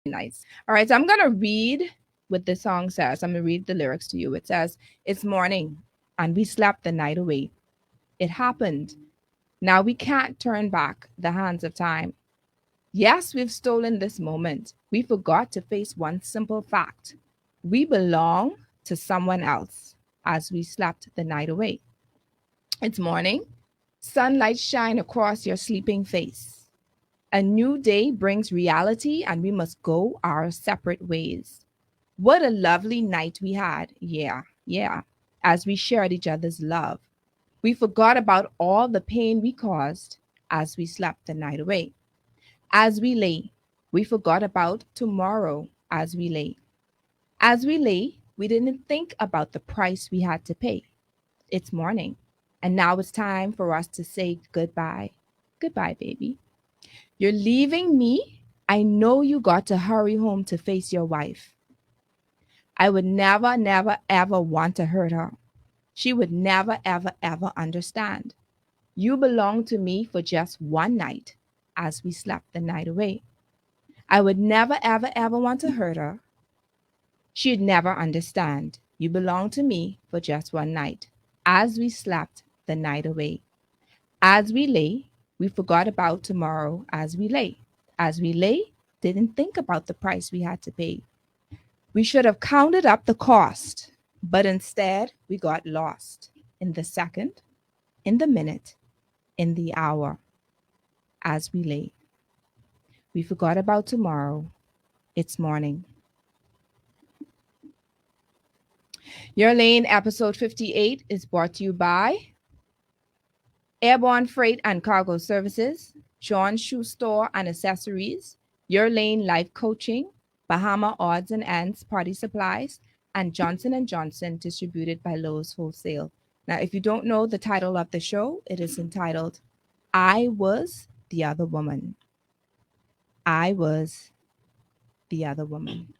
nice. All right, so I'm gonna read what the song says. I'm gonna read the lyrics to you. It says, "It's morning, and we slept the night away. It happened. Now we can't turn back the hands of time. Yes, we've stolen this moment. We forgot to face one simple fact. We belong to someone else as we slept the night away. It's morning. Sunlight shine across your sleeping face. A new day brings reality, and we must go our separate ways. What a lovely night we had. Yeah, yeah. As we shared each other's love. We forgot about all the pain we caused as we slept the night away. As we lay, we forgot about tomorrow as we lay. As we lay, we didn't think about the price we had to pay. It's morning, and now it's time for us to say goodbye. Goodbye, baby. You're leaving me. I know you got to hurry home to face your wife. I would never, never, ever want to hurt her. She would never, ever, ever understand. You belong to me for just one night as we slept the night away. I would never, ever, ever want to hurt her. She'd never understand. You belong to me for just one night as we slept the night away. As we lay, we forgot about tomorrow as we lay. As we lay, didn't think about the price we had to pay. We should have counted up the cost, but instead we got lost in the second, in the minute, in the hour as we lay. We forgot about tomorrow. It's morning. Your Lane episode 58 is brought to you by Airborne Freight and Cargo Services, John Shoe Store and Accessories, Your Lane Life Coaching, Bahama Odds and Ends Party Supplies, and Johnson & Johnson, distributed by Lowe's Wholesale. Now, if you don't know the title of the show, it is entitled I Was the Other Woman. I Was the Other Woman.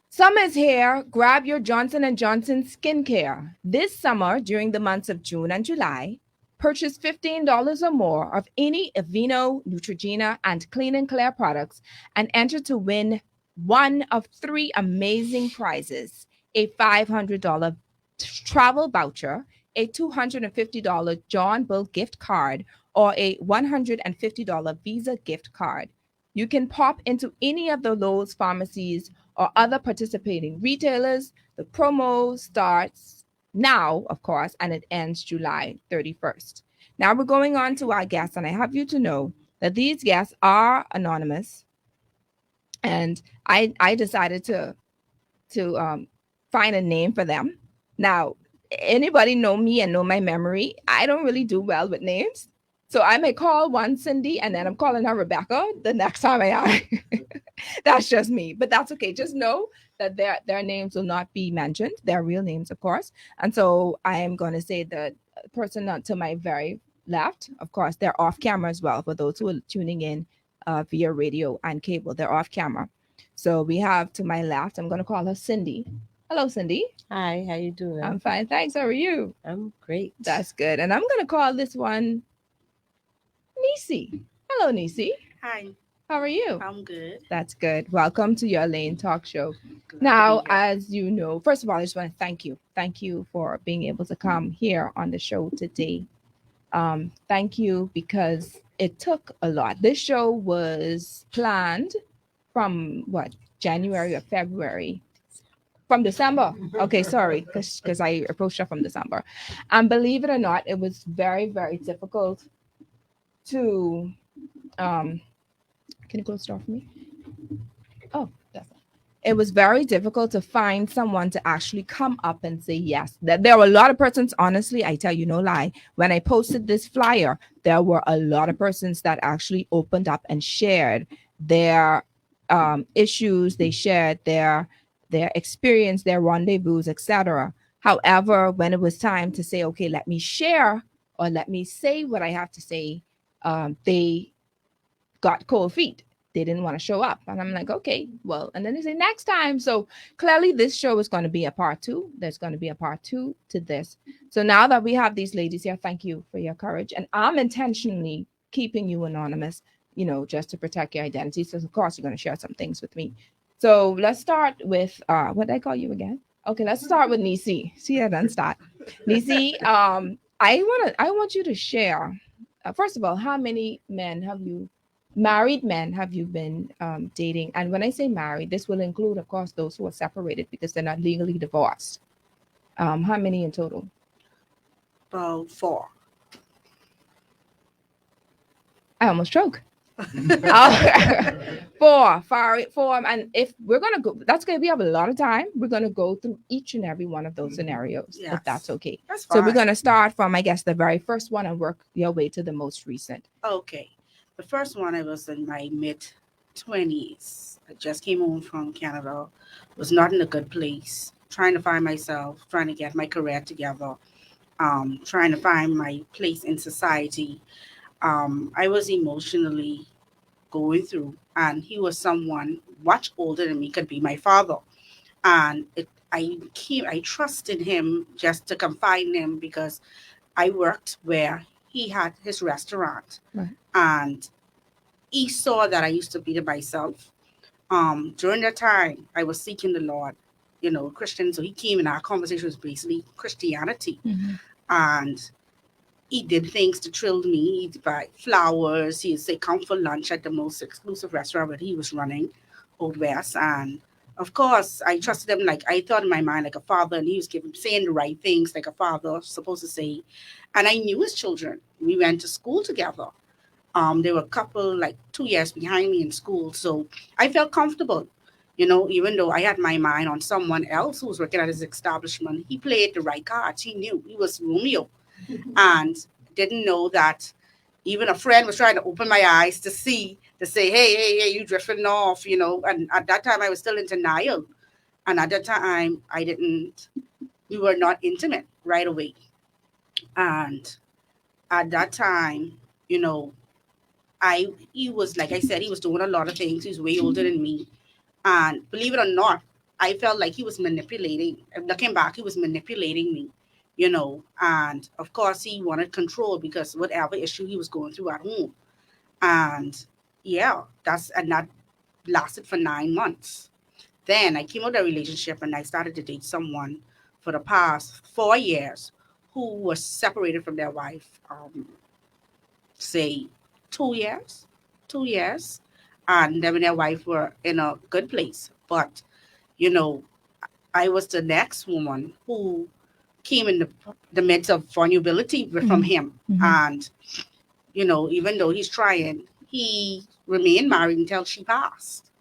Summer is here. Grab your Johnson & Johnson skincare. This summer, during the months of June and July, purchase $15 or more of any Aveeno, Neutrogena, and Clean and Clear products and enter to win one of three amazing prizes: a $500 travel voucher, a $250 John Bull gift card, or a $150 Visa gift card. You can pop into any of the Lowe's pharmacies or other participating retailers. The promo starts now, of course, and it ends July 31st. Now we're going on to our guests, and I have you to know that these guests are anonymous, and I decided to find a name for them. Now, anybody know me and know my memory? I don't really do well with names. So I may call one Cindy and then I'm calling her Rebecca the next time I that's just me. But that's okay. Just know that their names will not be mentioned. Their real names, of course. And so I am going to say the person to my very left, of course, they're off camera as well for those who are tuning in via radio and cable. They're off camera. So we have to my left, I'm going to call her Cindy. Hello, Cindy. Hi, how you doing? I'm fine. Thanks. How are you? I'm great. That's good. And I'm going to call this one Nisi. Hello, Nisi. Hi, How are you? I'm good. That's good. Welcome to your Lane Talk Show. Glad Now, to be here. as you know, first of all, I just want to thank you. Thank you for being able to come here on the show today. Thank you because it took a lot. This show was planned from what, January or February? From December. Okay, sorry, because I approached her from December. And believe it or not, it was very, very difficult to can you close the door for me? Oh, that's it. It was very difficult to find someone to actually come up and say yes. There were a lot of persons, honestly, I tell you no lie. When I posted this flyer, there were a lot of persons that actually opened up and shared their issues. They shared their experience, their rendezvous, etc. However, when it was time to say, okay, let me share or let me say what I have to say, they got cold feet. They didn't want to show up. And I'm like, okay, well, and then they say next time. So clearly this show is going to be a part two. There's going to be a part two to this. So now that we have these ladies here, thank you for your courage. And I'm intentionally keeping you anonymous just to protect your identity. So of course you're going to share some things with me. So let's start with what did I call you again? Okay, let's start with Nisi. See, I done start. Nisi, I want you to share. First of all, how many married men have you been dating? And when I say married, this will include, of course, those who are separated because they're not legally divorced. How many in total? About 4. I almost choked. Four. And if we're gonna go, that's gonna we have a lot of time. We're gonna go through each and every one of those scenarios, Yes. if that's okay. That's So fine. we're gonna start from, I guess, the very first one and work your way to the most recent. Okay. The first one, I was in my mid-20s. I just came home from Canada. Was not in a good place. Trying to find myself, trying to get my career together, trying to find my place in society. I was emotionally going through, and he was someone much older than me, could be my father. And I trusted him just to confide in him because I worked where he had his restaurant, Right. and he saw that I used to be to myself. During that time, I was seeking the Lord, Christian. So he came, and our conversation was basically Christianity, Mhm. and he did things to thrill me. He'd buy flowers. He'd say, "Come for lunch" at the most exclusive restaurant that he was running, Old West. And of course, I trusted him. Like, I thought in my mind like a father, and he was saying the right things like a father supposed to say. And I knew his children. We went to school together. They were a couple like 2 years behind me in school, so I felt comfortable. Even though I had my mind on someone else who was working at his establishment, he played the right cards. He knew he was Romeo, and didn't know that even a friend was trying to open my eyes to say, hey, you drifting off, And at that time, I was still in denial, and at that time, we were not intimate right away. And at that time, you know, he was, like I said, he was doing a lot of things. He was way older than me, and believe it or not, I felt like he was manipulating. Looking back, he was manipulating me, And of course, he wanted control because whatever issue he was going through at home, and yeah, that lasted for 9 months. Then I came out of the relationship and I started to date someone for the past 4 years who was separated from their wife. Say 2 years, 2 years, and them and their wife were in a good place. But you know, I was the next woman who came in the midst of vulnerability from Mhm. him. Mhm. And, even though he's trying, he remained married until she passed,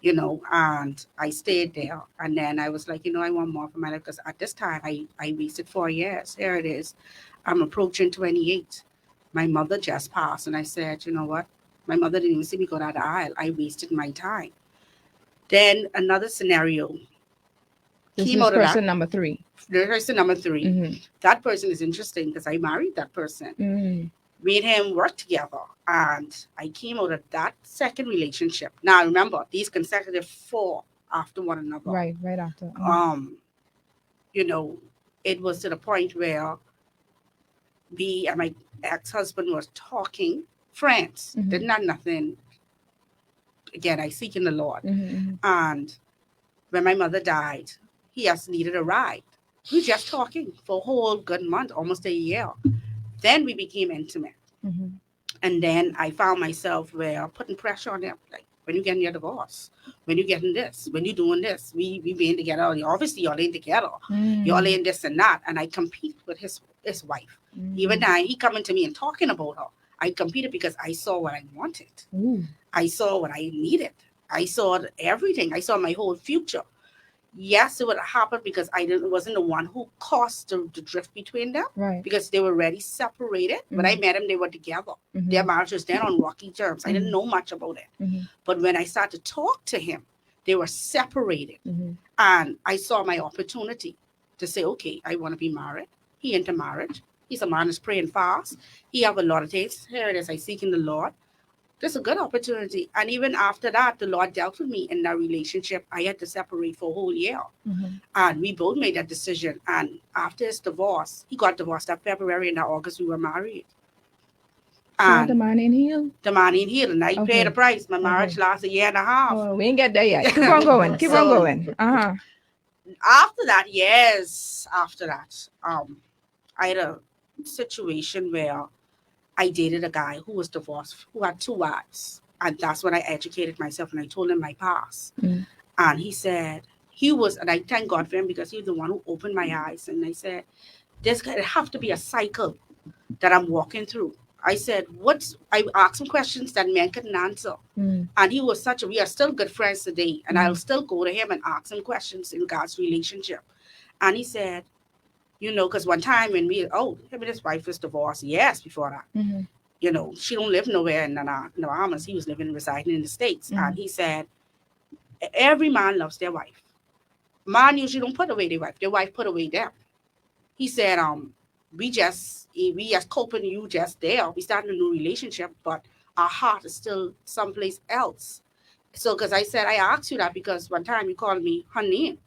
and I stayed there. And then I was like, I want more for my life because at this time I wasted 4 years. Here it is. I'm approaching 28. My mother just passed. And I said, you know what? My mother didn't even see me go down the aisle. I wasted my time. Then another scenario This came is out of that. person number 3. Person number 3. Mm-hmm. That person is interesting because I married that person, Mm. made him work together, and I came out of that second relationship. Now remember, these consecutive 4 after one another. Right after. Um, you know, it was to the point where me and my ex-husband was talking friends. Mhm. Didn't have nothing. Again, I seek in the Lord. Mm-hmm. And when my mother died, he just needed a ride. We were just talking for a whole good month, almost a year. Then we became intimate. Mm-hmm. And then I found myself where putting pressure on him, like, when you getting your divorce, when you getting this, when you doing this, we being together. Obviously, y'all ain't together. Y'all ain't this and that. And I compete with his wife. Even now, he coming to me and talking about her. I competed because I saw what I wanted. Ooh. I saw what I needed. I saw everything. I saw my whole future. Yes, it would happen because wasn't the one who caused the drift between them, Right. because they were already separated. When I met him, they were together. Mhm. Their marriage was then on rocky terms. I didn't know much about it. Mhm. But when I started to talk to him, they were separated. Mhm. And I saw my opportunity to say, okay, I want to be married. He into marriage. He's a man who's praying fast. He have a lot of things. Here it is, I seek in the Lord. There's a good opportunity. And even after that, the Lord dealt with me in that relationship. I had to separate for a whole year. Mhm. And we both made that decision. And after his divorce, he got divorced that February, and that August we were married. So the And man in here. the man in here, and I paid the Okay. price. My marriage Okay. lasted a year and a half. Oh, we ain't get there yet. Keep on going. Keep on So going. Uh-huh. after that, yes, after that, I had a situation where I dated a guy who was divorced, who had two wives. And that's when I educated myself and I told him my past. Mm. And he said, and I thank God for him because he was the one who opened my eyes. And I said, there's going to have to be a cycle that I'm walking through. I said, I asked him questions that men couldn't answer. Mm. And we are still good friends today. And I'll Mm. still go to him and ask him questions in God's relationship. And he said, because one time when him and his wife was divorced, yes, before that. Mm-hmm. She don't live nowhere in the Bahamas. He was residing in the States. Mm-hmm. And he said, every man loves their wife. Man usually don't put away their wife put away them. He said, we just coping you just there. We started a new relationship, but our heart is still someplace else. So, because I said, I asked you that because one time you called me her name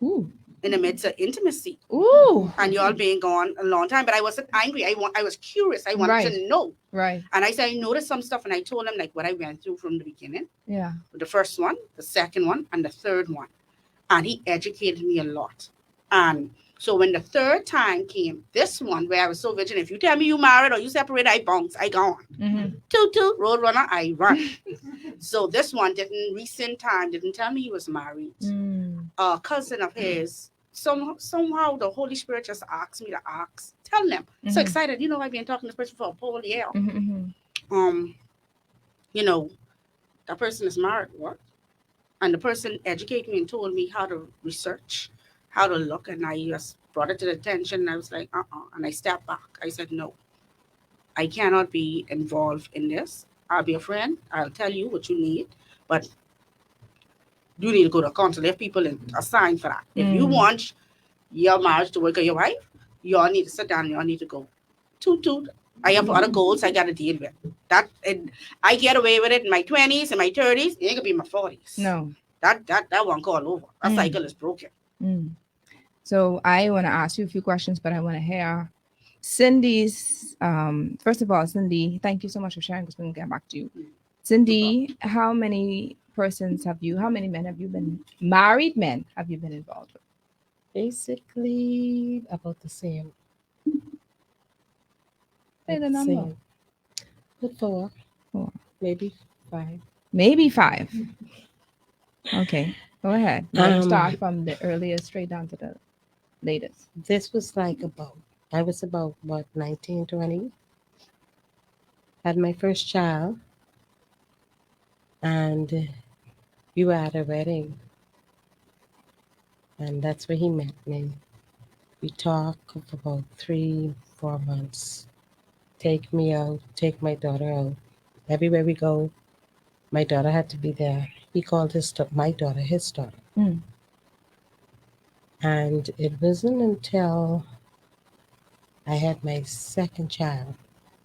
Ooh. in the midst of intimacy. Ooh. And y'all been gone a long time, but I wasn't angry. I was curious. I wanted Right. to know. Right. And I said, I noticed some stuff, and I told him like what I went through from the beginning. Yeah. The first one, the second one, and the third one. And he educated me a lot. And so when the third time came, this one where I was so vigilant, if you tell me you married or you separated, I bounce, I gone. Mm-hmm. Toot toot, road runner, I run. So this one didn't tell me he was married. Mm. A cousin of his, somehow the Holy Spirit just asked me to tell them. Mm-hmm. So excited, I've been talking to this person for a whole year. Mm-hmm. You know, that person is married. What? And the person educated me and told me how to research, how to look, and I just brought it to the attention. And I was like, and I stepped back. I said, no, I cannot be involved in this. I'll be a friend. I'll tell you what you need, but you need to go to council. There are people assigned for that. If you want your marriage to work or your wife, you all need to sit down. You all need to go. Toot toot. I have other goals I got to deal with. That and I get away with it in my 20s and my 30s. It ain't gonna be in my 40s. No. That won't go all over. That cycle is broken. Mm. So I want to ask you a few questions, but I want to hear Cindy's. First of all, Cindy, thank you so much for sharing because we're going to get back to you. Cindy, how many men have you been, married men have you been involved with? Basically, about the same. Say the About number. same. But four. Four. Maybe five. Maybe five. Okay, go ahead. Let's Um, start from the earliest straight down to the latest. This was like I was about, what, 19, 20? Had my first child, and we were at a wedding, and that's where he met me. We talked for about 3, 4 months. Take me out, take my daughter out. Everywhere we go, my daughter had to be there. He called my daughter his daughter. Mm. And it wasn't until I had my second child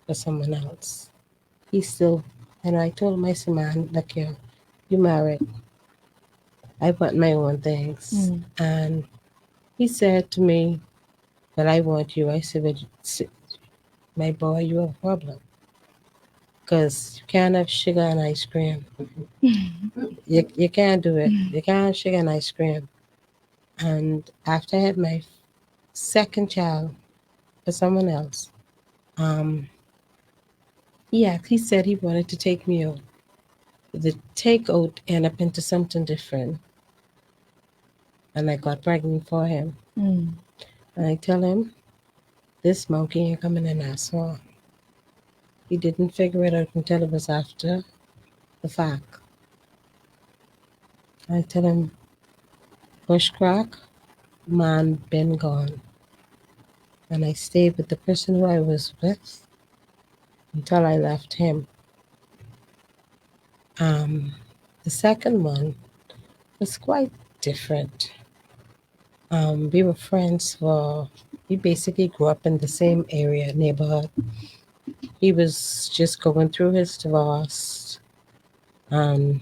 for someone else. I told him, I said, man, look here, you married. I want my own things. Mm. And he said to me, but I want you. I said, my boy, you have a problem. Because you can't have sugar and ice cream. You can't do it. You can't have sugar and ice cream. And after I had my second child for someone else, he said he wanted to take me out. The takeout ended up into something different. And I got pregnant for him. Mm. And I tell him, this monkey ain't coming in that swamp. He didn't figure it out until it was after the fact. I tell him, bush crack, man been gone. And I stayed with the person who I was with until I left him. The second one was quite different. We were friends we basically grew up in the same neighborhood. He was just going through his divorce, and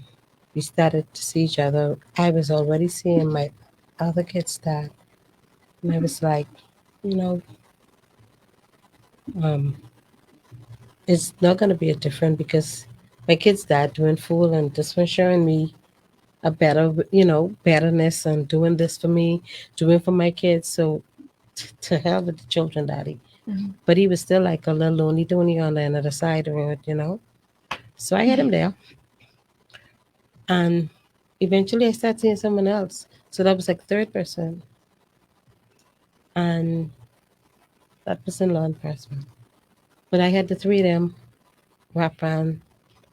we started to see each other. I was already seeing my other kids' dad, and I was like, you know, it's not going to be a different because my kid's dad doing full and this one showing me a better, betterness and doing this for me, doing for my kids. So to hell with the children, daddy. Mhm. But he was still like a little lonely doing on the other side of it. So I had him there. And eventually I started seeing someone else. So that was like third person. And that was in law enforcement. But I had the three of them wrap around,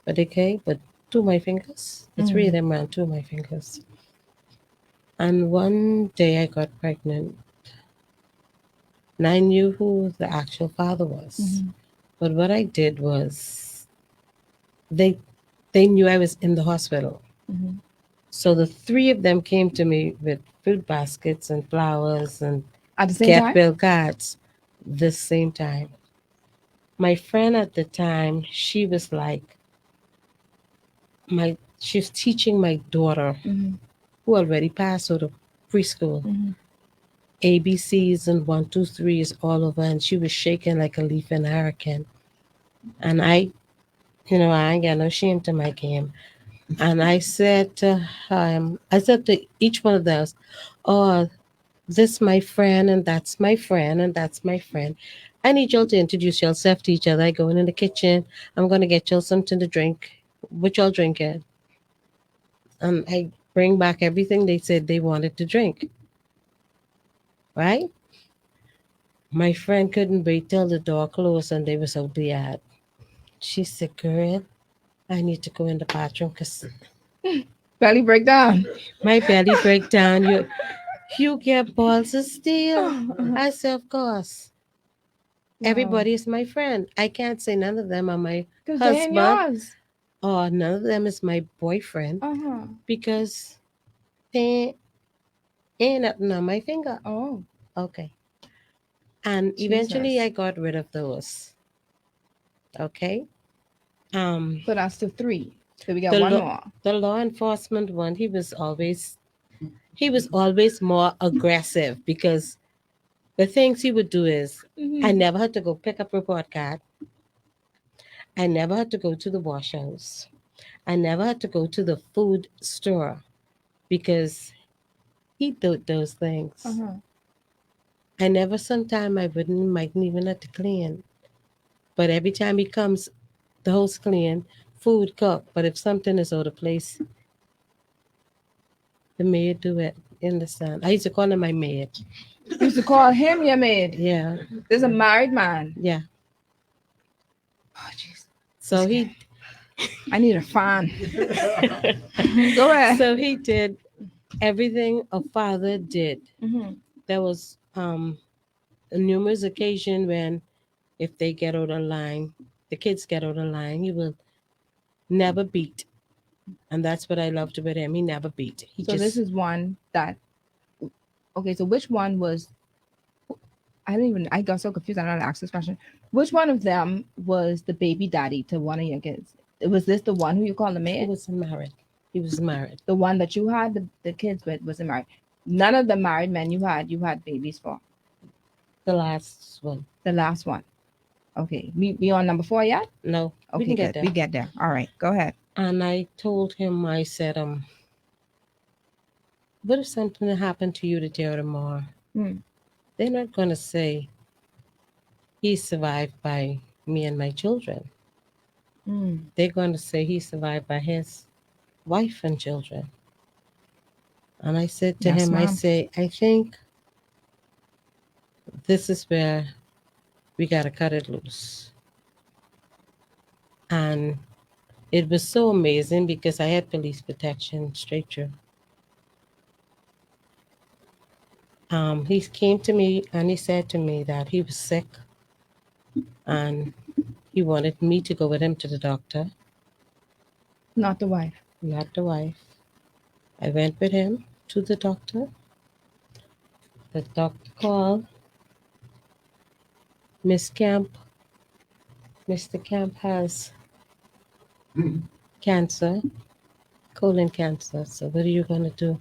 but okay, but two of my fingers. The three of Mhm. them around two of my fingers. And one day I got pregnant. And I knew who the actual father was. Mhm. But what I did was they they knew I was in the hospital. Mhm. So the three of them came to me with fruit baskets and flowers and At the same get time? well cards the same time. My friend at the time, she was like she was teaching my daughter Mhm. who already passed out of preschool. Mhm. ABCs and one, two, threes all over, and she was shaking like a leaf in a hurricane. And I ain't got no shame to my game. And I said to I said to each one of those, "Oh, this my friend, and that's my friend, and that's my friend. I need y'all to introduce yourself to each other. I go in the kitchen. I'm gonna get y'all something to drink. What y'all drinking?" And I bring back everything they said they wanted to drink. Right? My friend couldn't wait till the door closed and they was out the yard. She said, "Girl, I need to go in the bathroom because Belly breakdown. my belly break down. You get balls of steel." I said, "Of course. Wow. Everybody is my friend. I can't say none of them are my Because they ain't husband yours. or none of them is my boyfriend Uh-huh. because they ain't nothing on my finger." Oh, Okay. And eventually I Jesus. got rid of those. Okay. Um, So that's the three. So we got the one law, more. the law enforcement one, he was always more aggressive because the things he would do is I Mhm. never had to go pick up report card. I never had to go to the wash house. I never had to go to the food store because he did those things. Uh-huh. I never sometime I wouldn't mightn't even have to clean. But every time he comes, the house clean, food cook. But if something is out of place, the maid do it. You understand? I used to call him my maid. You used to call him your maid. Yeah, There's a married man. yeah. Oh, jeez. So he I need a fan. Go ahead. so he did everything a father did. Mm-hmm. There was a numerous occasion when if they get out of line, the kids get out of line, he will never beat. And that's what I loved about him. He never beat. He So this just is one that. Okay. So which one was? I didn't even. I got so confused. I don't know how to ask this question. Which one of them was the baby daddy to one of your kids? Was this the one who you call the he maid? was married. He was married. The one that you had the kids with wasn't married. None of the married men you had babies for. The last one. The last one. Okay. We on number 4 yet? No, we Okay, can get good. there. We get there. All right. Go ahead. And I told him, I said, what if something happened to you today or tomorrow? Hmm. They're not going to say he survived by me and my children. Mm. They're going to say he survived by his wife and children. And I said to Yes, him, I ma'am. say, I think this is where we got to cut it loose. And it was so amazing because I had police protection straight through. He came to me and he said to me that he was sick and he wanted me to go with him to the doctor, Not the wife. not the wife. I went with him to the doctor. The doctor called Miss Camp. Mr. Camp has cancer, colon cancer. So what are you going to do?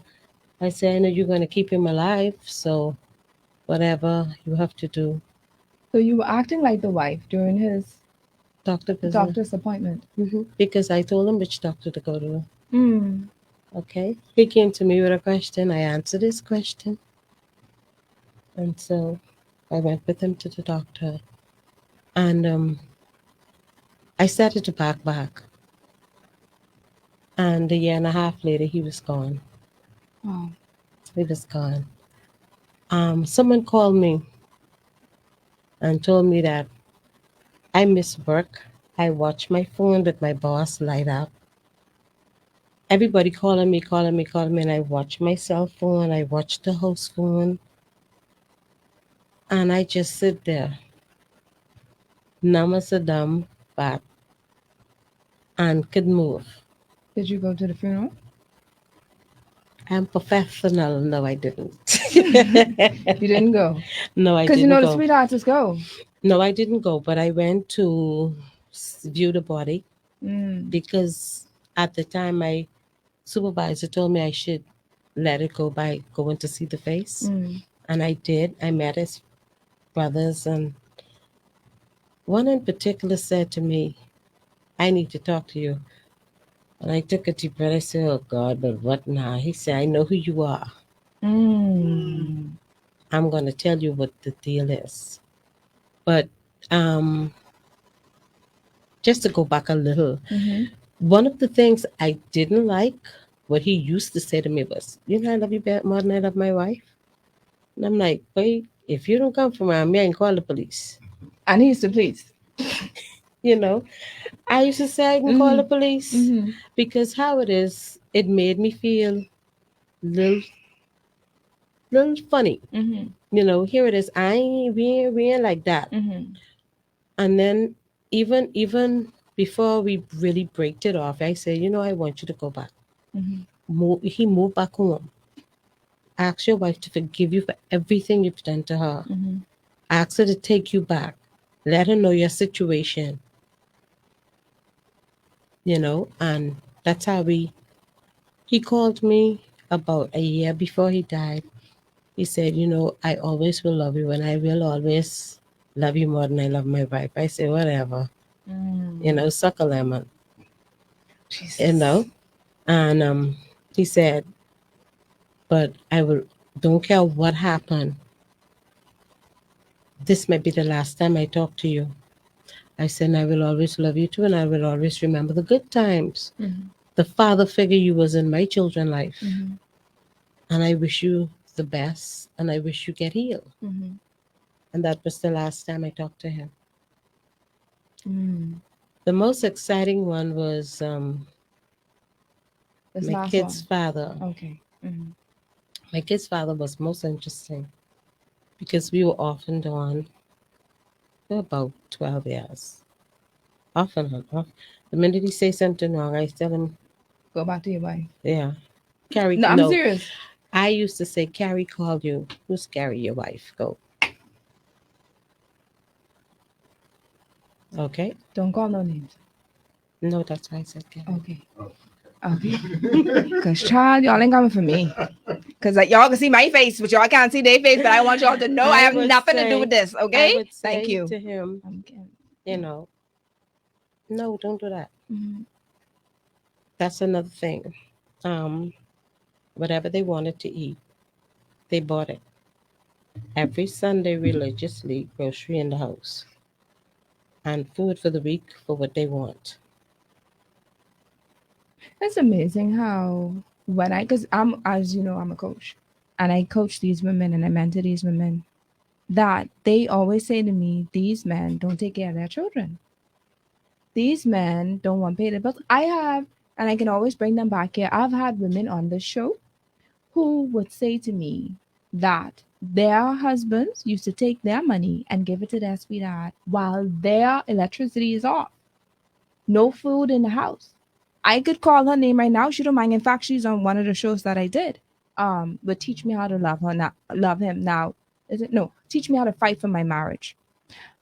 I said, I know you're going to keep him alive. So whatever you have to do. So you were acting like the wife during his. doctor visit. Doctor's appointment. Because I told him which doctor to go to. Mm. Okay. He came to me with a question. I answered his question. And so I went with him to the doctor. And I started to pack back. And a year and a half later, he was gone. Wow. He was gone. Someone called me and told me that I miss work. I watch my phone with my boss light up. Everybody calling me, and I watch my cell phone. I watch the house phone, and I just sit there, namasadam, but and could move. Did you go to the funeral? I'm professional. No, I didn't. You didn't go. No, I Because you didn't know the go. sweet artists go. No, I didn't go, but I went to view the body Mm. because at the time my supervisor told me I should let it go by going to see the face. Mm. And I did. I met his brothers, and one in particular said to me, I need to talk to you. And I took a deep breath. I said, oh God, but what now? He said, I know who you are. Mm. I'm going to tell you what the deal is. But um, just to go back a little, Mm-hmm. one of the things I didn't like, what he used to say to me was, you know, I love you more than I love my wife. And I'm like, wait, if you don't come from around me, I can call the police. And he used to please. You know, I used to say I can call the Mm-hmm. police Mm-hmm. because how it is, it made me feel little, little funny. Mm-hmm. You know, here it is. I ain't we ain't like that. Mm-hmm. And then even before we really break it off, I said, you know, I want you to go back. Mm-hmm. He moved back home. Ask your wife to forgive you for everything you've done to her. Mm-hmm. Ask her to take you back. Let her know your situation. You know, and that's how he called me about a year before he died. He said, you know, I always will love you and I will always love you more than I love my wife. I said, whatever. You Mm. know, suck a lemon. You Jesus. know? And he said, but I will don't care what happened. This may be the last time I talk to you. I said, and I will always love you too, and I will always remember the good times. Mm-hmm. The father figure you was in my children's life. Mm-hmm. And I wish you the best, and I wish you get healed. Mm-hmm. And that was the last time I talked to him. Mm. The most exciting one was This my last kid's one. father. Okay. Mm-hmm. My kid's father was most interesting because we were off and on for about 12 years. Off and on, off. The minute he say something wrong, I tell him, Go back to your wife. yeah, Carrie, No, I'm no. serious. I used to say, Carrie called you. Who's Carrie, your wife? Go. Okay? Don't call no names. No, that's why I said Carrie. Okay. Okay. Because, child, y'all ain't coming for me. Because like, y'all can see my face, but y'all can't see their face. But I want y'all to know I have would nothing to do say- with this. I Okay? would Thank say you. to him, Okay. you know, no, don't do that. Mm-hmm. That's another thing. Um, Whatever they wanted to eat, they bought it. Every Sunday religiously, grocery in the house. And food for the week for what they want. It's amazing how because I'm, as you know, I'm a coach, and I coach these women and I mentor these women. That they always say to me, these men don't take care of their children. These men don't want to pay their bills. I have, and I can always bring them back here. I've had women on this show who would say to me that their husbands used to take their money and give it to their sweetheart while their electricity is off. No food in the house. I could call her name right now. She don't mind. In fact, she's on one of the shows that I did. But teach me how to love her now. Love him now. Is it no? Teach me how to fight for my marriage.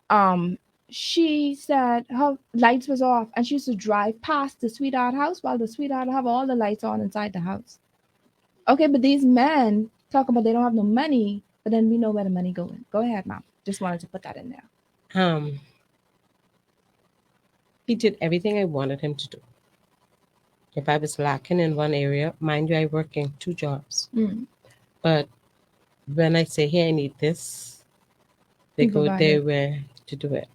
Um, she said her lights was off, and she used to drive past the sweetheart house while the sweetheart have all the lights on inside the house. Okay, but these men talk about they don't have no money, but then we know where the money going. Go ahead, mom. Just wanted to put that in there. Um, He did everything I wanted him to do. If I was lacking in one area, mind you, I work in 2 jobs. Mm. But when I say, hey, I need this, they He go provided. there where to do it.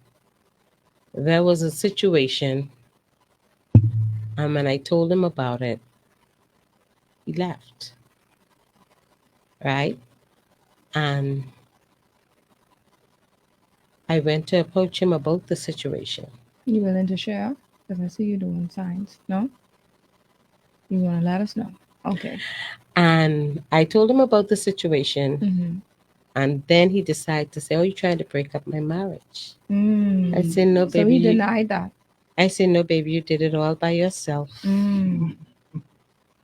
There was a situation, and when I told him about it, he left, right? And I went to approach him about the situation. You willing to share? Because I see you doing signs. No? You want to let us know? Okay. And I told him about the situation, Mm-hmm. and then he decided to say, oh, you're trying to break up my marriage. Mm. I said, no, So baby. he denied that. I said, no, baby, you did it all by yourself. Mm.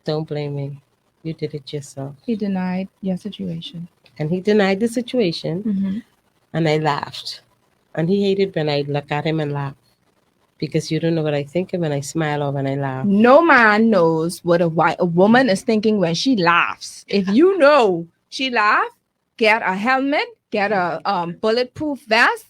Don't blame me. You did it yourself. He denied your situation. And he denied the situation, Mm-hmm. and I laughed. And he hated when I look at him and laugh. Because you don't know what I think of when I smile or when I laugh. No man knows what a woman is thinking when she laughs. If you know she laughs, get a helmet, get a bulletproof vest,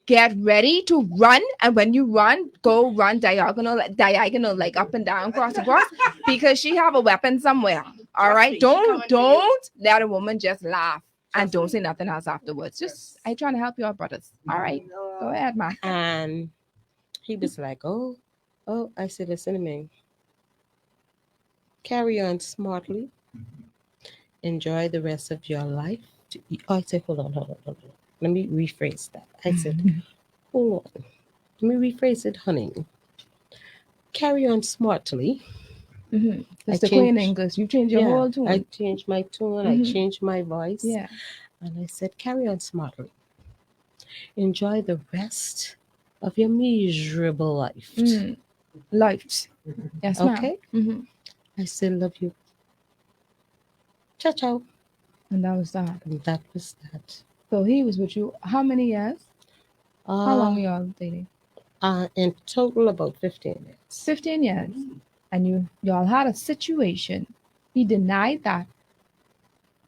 get ready to run. And when you run, go run diagonal, like up and down, across, because she have a weapon somewhere. All right, don't let a woman just laugh and don't say nothing else afterwards. Just I trying to help you out, brothers. All right, go ahead, man. And he was like, oh. I said, listen to me. Carry on smartly. Enjoy the rest of your life. I said, hold on. Let me rephrase that. I said, hold on. Let me rephrase it, honey. Carry on smartly. Mm-hmm. That's the Queen English. You change your whole tune. I changed my tone. I changed my voice. Yeah. And I said, carry on smartly. Enjoy the rest of your miserable life. Life. Yes, ma'am. Okay? Mm-hmm. I still love you. Ciao, ciao. And that was that. And that was that. So he was with you how many years? How long y'all dating? In total, about 15 years. 15 years. And y'all had a situation. He denied that.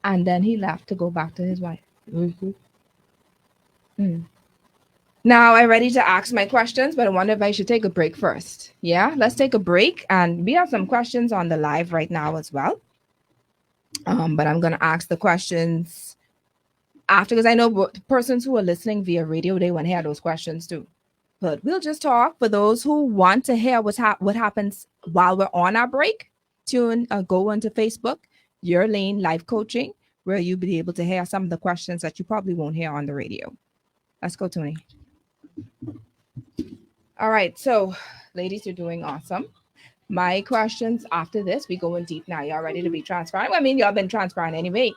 And then he left to go back to his wife. Mm-hmm. Now I'm ready to ask my questions, but I wonder if I should take a break first. Yeah, let's take a break. And we have some questions on the live right now as well. But I'm going to ask the questions after, because I know the persons who are listening via radio, they want to hear those questions too. But we'll just talk for those who want to hear what happens while we're on our break. Go onto Facebook, Your Lane Life Coaching, where you'll be able to hear some of the questions that you probably won't hear on the radio. Let's go, Tony. All right, so ladies, you're doing awesome. My questions after this, we going deep now. Y'all ready to be transparent? I mean, y'all been transparent anyway,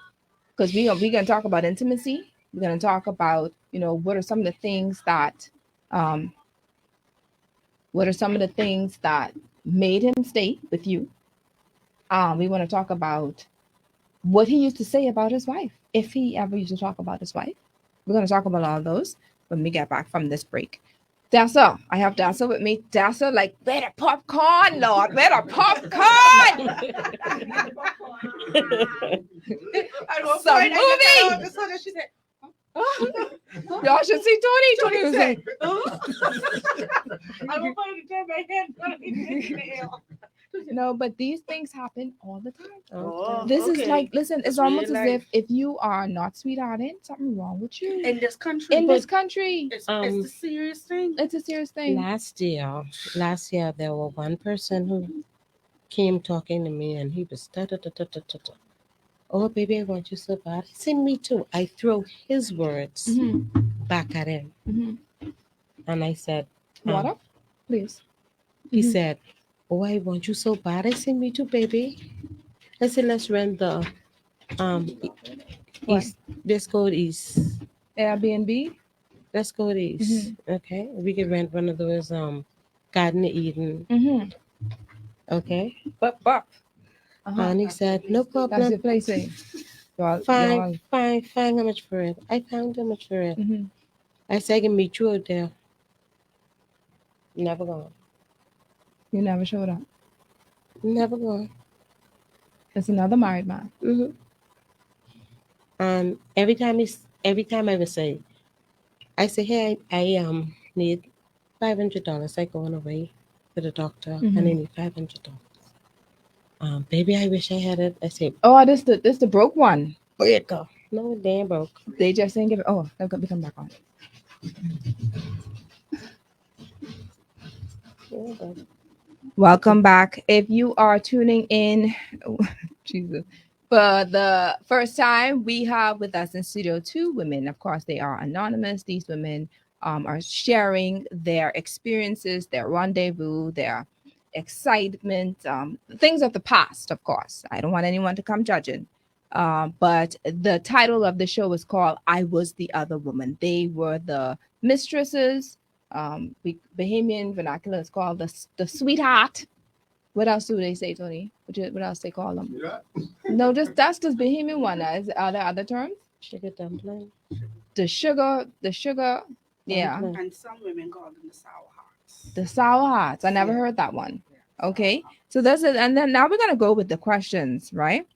because we gonna talk about intimacy. We're gonna talk about what are some of the things that made him stay with you. We want to talk about what he used to say about his wife, if he ever used to talk about his wife. We're gonna talk about all those when we get back from this break. Dessa, I have Dessa with me. Dessa, like, where the popcorn, Lord? Where the popcorn? Some movie. Y'all should see Tony. Tony was like, I don't want to turn my head. no, but these things happen all the time. Oh, This is like, listen, it's almost real as if you are not sweethearted, something wrong with you. in this country. This country, It's a serious thing. it's a serious thing. Last year, there was one person who came talking to me, and he was oh, baby, I want you so bad. He said, me too. I threw his words back at him. And I said, Water, please. He said, oh, I want you so bad. I said, me too, baby. I said, let's rent the east. Let's go east. Airbnb. Let's go east. Okay, we can rent one of those Garden of Eden. Okay, But. and he said, no problem. That's your place, eh? Fine. How much for it? I found how much for it. I said, I can meet you out there. Never gone. You never showed up. Never gone. It's another married man. And every time I would say, I say, hey, I need $500. Like going away to the doctor, Mhm. and they need $500. Baby, I wish I had it. I say, Oh, this the broke one. where it go? No, it ain't broke. They just didn't give it. Oh, let me come back on. Yeah, but Welcome back. If you are tuning in, Jesus, for the first time, we have with us in studio two women. Of course, they are anonymous. These women are sharing their experiences, their rendezvous, their excitement, things of the past, of course. I don't want anyone to come judging. But the title of the show is called I Was the Other Woman. They were the mistresses. Bahamian vernacular is called the sweetheart. What else do they say, Tony? What else they call them? No, just that's the Bahamian one. Are there other terms? sugar dumpling. The sugar, yeah. Dumpling. And some women call them the sour hearts. The sour hearts. I never Yeah. heard that one. Yeah, Okay. sour hearts. So that's it. And then now we're gonna go with the questions, right?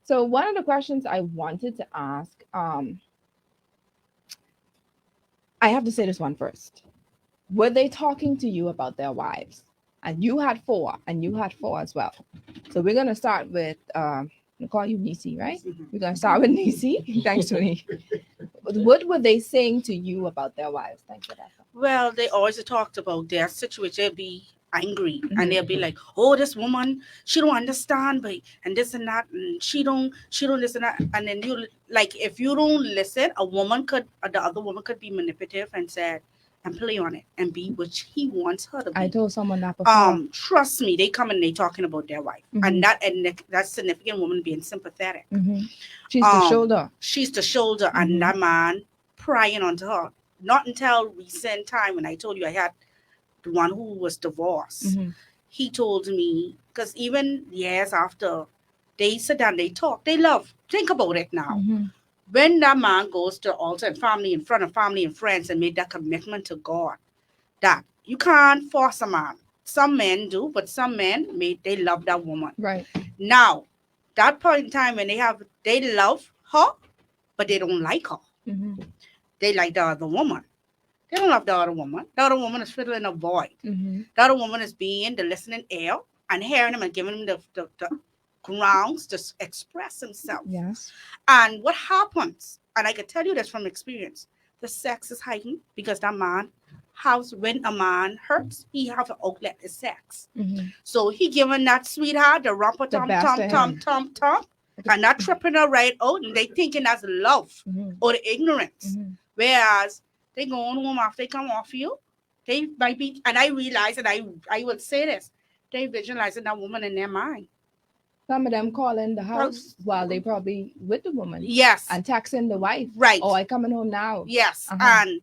So one of the questions I wanted to ask, I have to say this one first. Were they talking to you about their wives? And you had four, and you had four as well. So we're gonna start with I'll call you Nisi, right? Mhm. We're gonna start with Nisi. Thanks, Tony. What were they saying to you about their wives? Thanks for that. Well, they always talked about their situation. They'll be angry Mhm. and they'll be like, "Oh, this woman, she don't understand, but and this and that, and she don't this and that." And then you like, if you don't listen, the other woman could be manipulative and said, and play on it and be which he wants her to I be. told someone that before. Trust me, they come and they talking about their wife, Mhm. and that significant woman being sympathetic. Mhm. She's the shoulder. She's the shoulder, Mhm. and that man prying onto her. Not until recent time when I told you I had the one who was divorced. Mhm. He told me, because even years after, they sit down, they talk, they love. Think about it now. Mhm. When that man goes to the altar and family in front of family and friends and made that commitment to God, that you can't force a man. Some men do, but some men they love that woman. Right. Now, that point in time when they love her, but they don't like her. Mhm. They like the other woman. They don't love the other woman. The other woman is filling a void. Mhm. The other woman is being the listening ear and hearing him and giving him the grounds to express himself. Yes. And what happens, and I can tell you this from experience, the sex is heightened because that man when a man hurts, he have an outlet is sex. Mhm. So he giving that sweetheart the rumpa The tom best tom of tom him. tom tom, and not tripping her right out, and they thinking that's love Mhm. or the ignorance. Mhm. Whereas they go on home after they come off you, they might be, and I realize, and I would say this, they visualizing that woman in their mind. Some of them calling the house while they probably with the woman Yes, and texting the wife. right. Oh, I coming home now. Yes, Uh-huh. and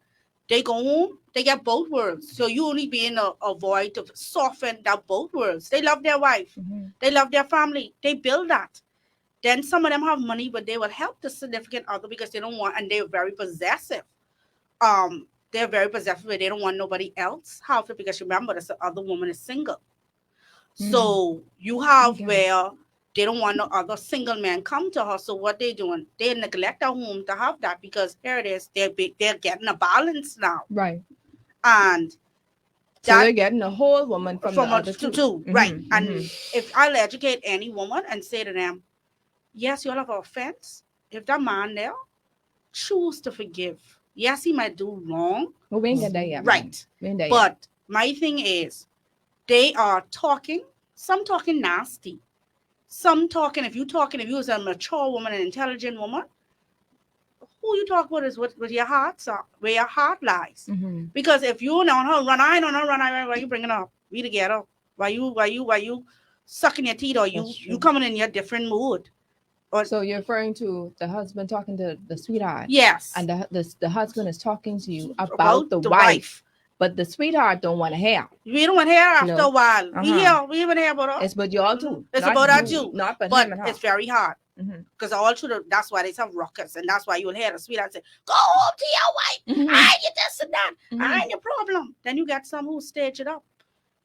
they go home, they get both worlds. So you only being a void to soften that both worlds. They love their wife, Mhm. they love their family, they build that. Then some of them have money, but they will help the significant other because they don't want, and they're very possessive. They're very possessive, but they don't want nobody else have it because remember, this other woman is single. So you have Okay. where they don't want no other single man come to her. So what they doing? They neglect their home to have that because here it is. They're getting a balance now, Right. and So that they're getting a whole woman from the from a other two. two, Mhm. right? And Mhm. if I'll educate any woman and say to them, yes, you'll have an offense. If that man there choose to forgive, yes, he might do wrong, Well, we ain't get there yet. man. right? We ain't there yet. But my thing is, they are talking. Some talking nasty. Some talking. If you was a mature woman, an intelligent woman, who you talk about is what your hearts are, where your heart lies. Mhm. Because if you on her run, I don't know run, why you bringing her up? We together. Why you sucking your teeth, or you That's true. coming in your different mood? Or So you're referring to the husband talking to the sweetheart, yes, and the husband is talking to you about about the the wife, but the sweetheart don't want to hear. We don't want to hear after No. a while. Uh-huh. We even hear about her. It's but y'all too. It's not about you, that too. Not but But him and her. it's very hard. Mhm. Because all through that's why they have ruckus, and that's why you'll hear the sweetheart say, "Go home to your wife. Mhm. I ain't this and that. Mhm. I ain't your problem." Then you get some who stage it up.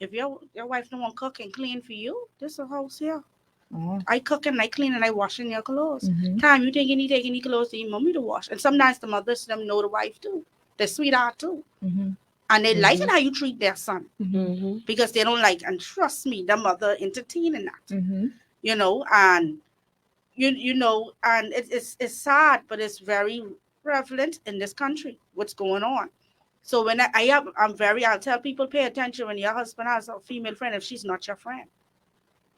If your wife don't want cook and clean for you, this is a house here. Uh-huh. I cook and I clean and I washing your clothes. Mhm. Time you take any clothes to your mommy to wash, and sometimes the mothers them know the wife too, the sweetheart too, Mhm. And they like it how you treat their son Mm-hmm. because they don't like, and trust me, the mother entertaining that, Mm-hmm. and and it's sad, but it's very prevalent in this country. What's going on? So when I'll tell people, pay attention when your husband has a female friend if she's not your friend,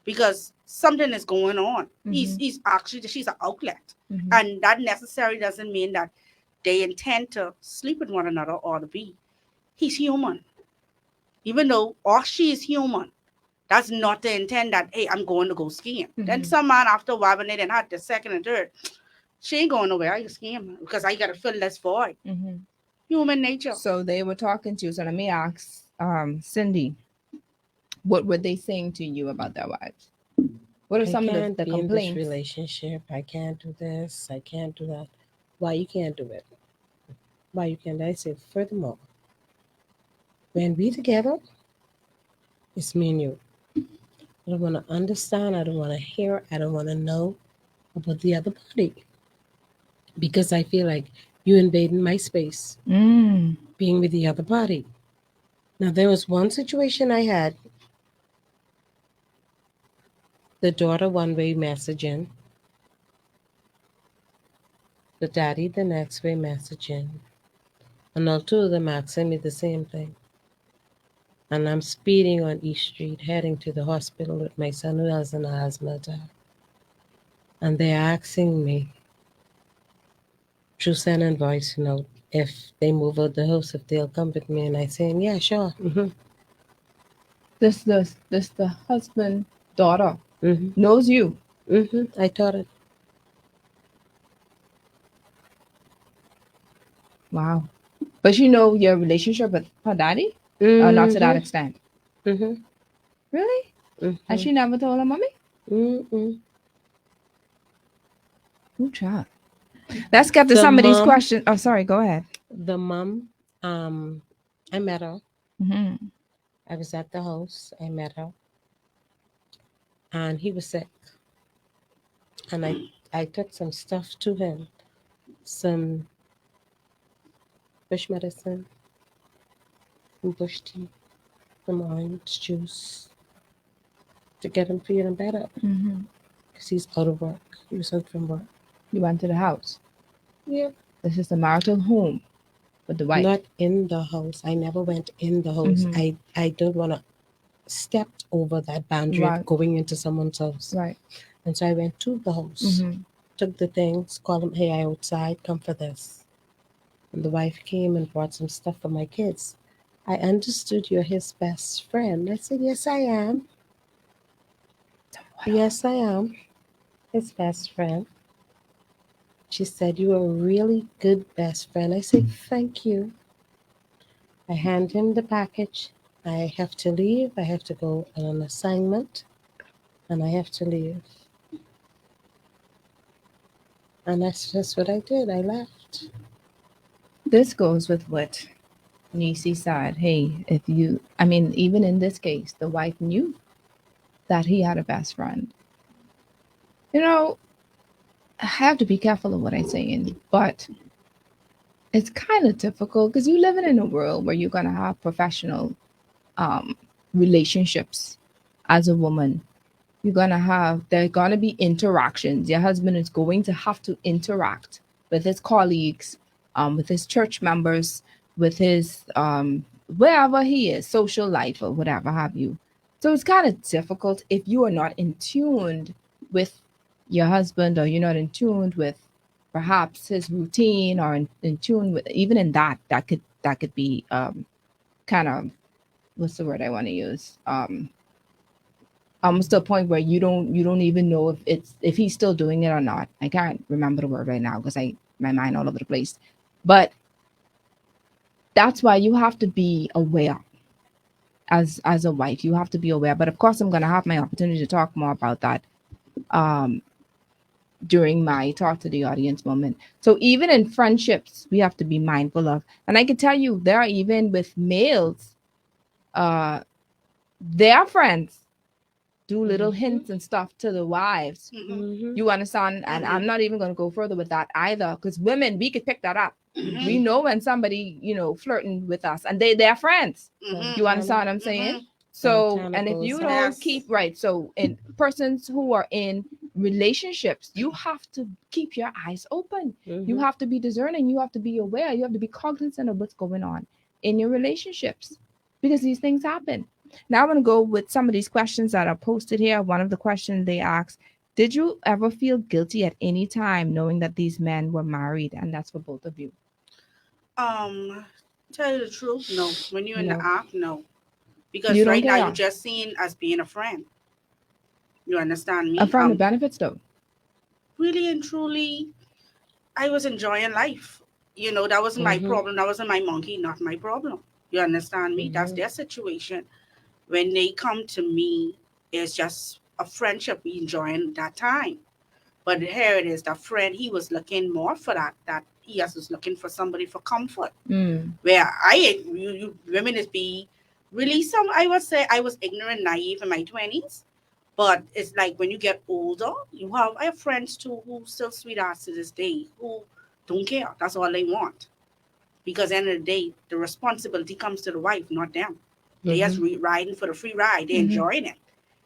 because something is going on. He's actually, she's an outlet, Mm-hmm. and that necessarily doesn't mean that they intend to sleep with one another or to be. He's human, even though or she is human. That's not the intent that, hey, I'm going to go skiing. Then some man after a while when they didn't have the second and third, she ain't going nowhere. I can skiing because I gotta fill this void. Mm-hmm. Human nature. So they were talking to you. So let me ask, Cindy, what were they saying to you about their wives? What are I some of can't the be in this complaints? relationship. I can't do this. I can't do that. Why you can't do it? Why you can't? I say, furthermore, when we together, it's me and you. I don't want to understand. I don't want to hear. I don't want to know about the other party because I feel like you invading my space, Mm. being with the other party. Now, there was one situation I had the daughter one way messaging, the daddy the next way messaging, and all two of them asking me the same thing. And I'm speeding on East Street, heading to the hospital with my son who has an asthma attack. And they're asking me through sending voice note if they move out the house, if they'll come with me. And I saying, yeah, sure. Mm-hmm. This the husband daughter Mm-hmm. knows you. Mm-hmm. I taught it. Wow. But you know your relationship with her daddy? Not to that Mm-hmm. extent. Mm-hmm. Really? And Mm-hmm. she never told her mommy? Mm-hmm. Ooh, child. Let's get to The some of these mom, questions. Oh, sorry. Go ahead. the mom, I met her. Mm-hmm. I was at the house. I met her. And he was sick. And I took some stuff to him, some bush medicine, some bush tea, some orange juice to get him feeling better Mm-hmm. because he's out of work. He was out from work. You went to the house. Yeah. This is the marital home with the wife. Not in the house. I never went in the house. Mm-hmm. I don't want to step over that boundary Right. of going into someone's house. Right. And so I went to the house, Mm-hmm. took the things, called him, hey, I outside, come for this. And the wife came and brought some stuff for my kids. I understood you're his best friend. I said, yes, I am. Yes, I am his best friend. She said, you're a really good best friend. I said, thank you. I hand him the package. I have to leave. I have to go on an assignment and I have to leave. And that's just what I did. I left. This goes with what Nisi said. Hey, if you, I mean, even in this case, the wife knew that he had a best friend. You know, I have to be careful of what I'm saying, but it's kind of difficult because you're living in a world where you're going to have professional um, relationships as a woman. You're going to have, there are going to be interactions. Your husband is going to have to interact with his colleagues, with his church members, with his wherever he is, social life or whatever have you. So it's kind of difficult if you are not in tune with your husband or you're not in tune with perhaps his routine or in tune with even in that could be kind of what's the word I want to use almost to a point where you don't even know if he's still doing it or not. I can't remember the word right now because I my mind all over the place. But that's why you have to be aware as a wife. You have to be aware. But of course, I'm gonna have my opportunity to talk more about that um, during my talk to the audience moment. So even in friendships, we have to be mindful of. And I can tell you, there are even with males, uh, their friends do little Mm-hmm. hints and stuff to the wives. Mm-hmm. Mm-hmm. You understand? And I'm Mm-hmm. not even going to go further with that either, because women, we could pick that up. We know when somebody, flirting with us and they're friends. You understand what I'm saying? So, Time and if goes you on. don't Yes. keep right, so in persons who are in relationships, you have to keep your eyes open. You have to be discerning. You have to be aware. You have to be cognizant of what's going on in your relationships because these things happen. Now, I want to go with some of these questions that are posted here. One of the questions they asked: did you ever feel guilty at any time knowing that these men were married? And that's for both of you. Um, tell you the truth, no. When you're in the No. act, no. You Because don't right now you're care. just seen as being a friend. You understand A me? friend of benefits, though. Really and truly, I was enjoying life. That wasn't my problem. That wasn't my monkey, not my problem. You understand me? That's their situation. When they come to me, it's just a friendship we enjoying that time. But here it is, that friend, he was looking more for that he just was looking for somebody for comfort. Mm. Where you women is be really some, I would say I was ignorant, naive in my 20s. But it's like when you get older, I have friends too who still sweethearts to this day who don't care. That's all they want. Because at the end of the day, the responsibility comes to the wife, not them. They just riding for the free ride. They're enjoying it.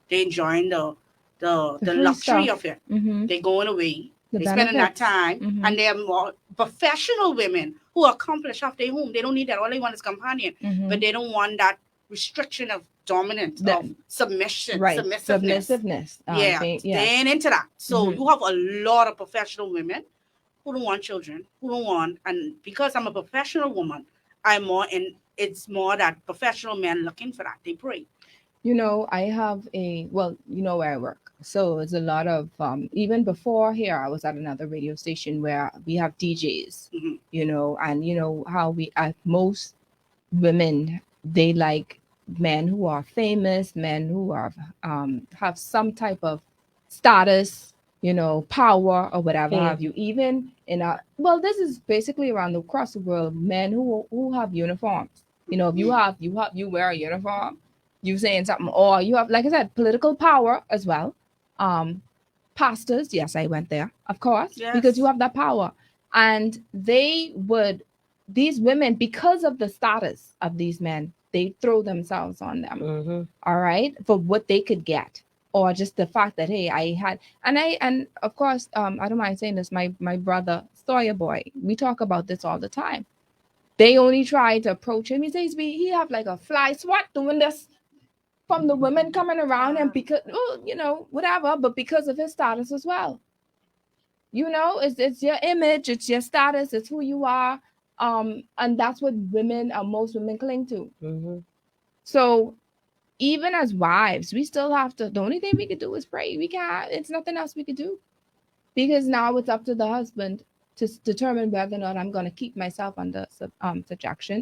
They're enjoying The the free luxury stuff. of it. Mm-hmm. They're going away. The They're spending that benefits. time, Mm-hmm. and they're more professional women who accomplish off their home. They don't need that. All they want is companion, Mm-hmm. but they don't want that restriction of dominance, The, of submission, right. submissiveness. Submissiveness. Yeah, they Yes. ain't into that. So Mm-hmm. you have a lot of professional women who don't want children, who don't want, and because I'm a professional woman, I'm more in. It's more that professional men looking for that. They pray. I have where I work. So it's a lot of, even before here, I was at another radio station where we have DJs, Hmm. and how most women, they like men who are famous, men who are, have some type of status, power or whatever have Fame. you. Even this is basically around across the world, men who have uniforms. If you wear a uniform, you saying something, or you have, like I said, political power as well. Um, Pastors, yes, I went there, of course, because you Yes. have that power, and these women, because of the status of these men, they throw themselves on them, all right, for what they could get, or just the fact that, hey, I had, and of course, I don't mind saying this, my brother Sawyer boy, we talk about this all the time. They only try to approach him. He says he have like a fly swat doing this from the women coming around him because, whatever, but because of his status as well. It's your image, it's your status, it's who you are, and that's what most women cling to. So even as wives, we still have to. The only thing we could do is pray. We can't. It's nothing else we could do, because now it's up to the husband to determine whether or not I'm going to keep myself under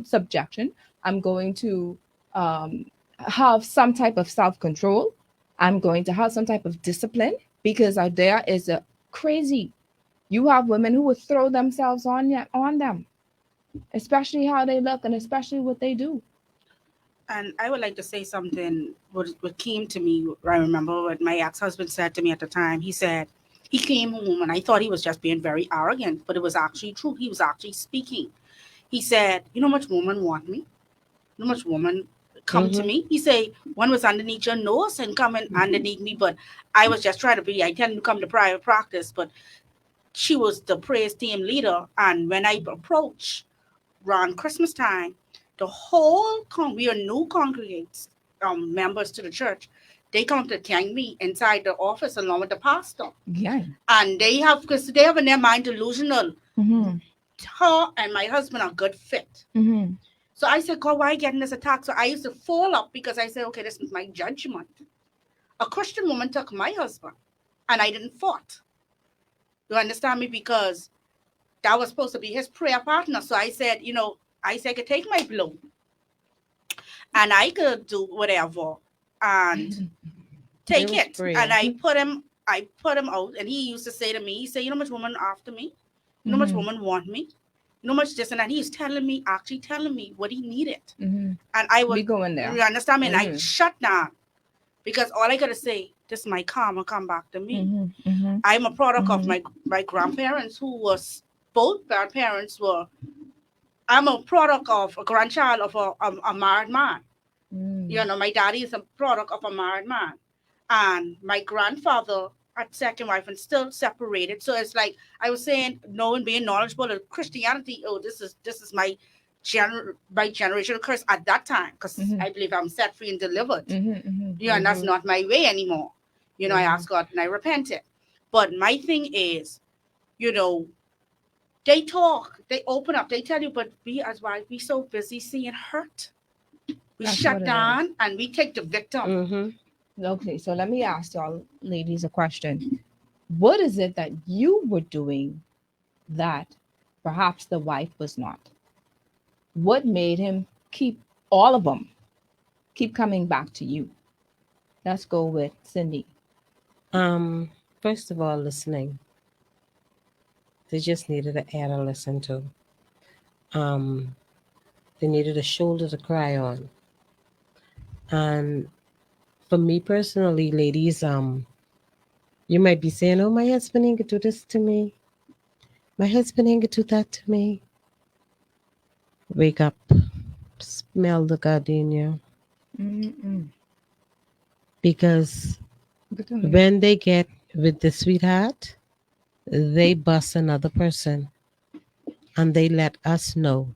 subjection. I'm going to um, have some type of self control. I'm going to have some type of discipline, because out there is a crazy. You have women who would throw themselves on them, especially how they look and especially what they do. And I would like to say something what came to me. I remember what my ex-husband said to me at the time. He said he came home and I thought he was just being very arrogant, but it was actually true. He was actually speaking. He said, "You know how much woman want me? You know how much woman come to me?" He say, "One was underneath your nose and coming underneath me, but I was just trying to be. I tell him to come to private practice, but she was the praise team leader. And when I approached around Christmas time, the whole we are new congregates, members to the church. They come to thank me inside the office along with the pastor, Yeah. and because they have in their mind delusional. Mm-hmm. Her and my husband are good fit. Mm-hmm. So I said, God, why are you getting this attack? So I used to fall up because I said, okay, this is my judgment. A Christian woman took my husband, and I didn't fought. You understand me? Because that was supposed to be his prayer partner. So I said, I said, I could take my blow and I could do whatever and There take was it. And prayer. I put him out. And he used to say to me, he said, you know how much woman after me? You know how much Mm-hmm. woman want me? You know how much this and that. He's actually telling me what he needed. Mm-hmm. And I would, We go in there. you understand me? And I Mm-hmm. shut down because all I got to say, this my karma come back to me. Mm-hmm. Mm-hmm. I'm a product of Mm-hmm. my grandparents who was, both grandparents were I'm a product of a grandchild of a married man. Mm. You know, my daddy is a product of a married man, and my grandfather had second wife and still separated. So it's like I was saying, knowing, being knowledgeable of Christianity. Oh, this is my generational curse at that time, because Mhm. I believe I'm set free and delivered. Mhm. You know, and that's not my way anymore. You know, I asked God and I repented. But my thing is, you know, they talk, they open up, they tell you, but we as wives, we so busy seeing hurt. We That's what shut it down and we take the victim. Mm-hmm. Okay, so let me ask y'all ladies a question. What is it that you were doing that perhaps the wife was not? What made him keep all of them keep coming back to you? Let's go with Cindy. First of all, listening. They just needed an ear to listen to. Um, they needed a shoulder to cry on. And for me personally, ladies, you might be saying, "Oh, my husband ain't gonna do this to me. My husband ain't gonna do that to me." Wake up, smell the gardenia, Mm-mm. because Good to me. when they get with the sweetheart, they bust another person, and they let us know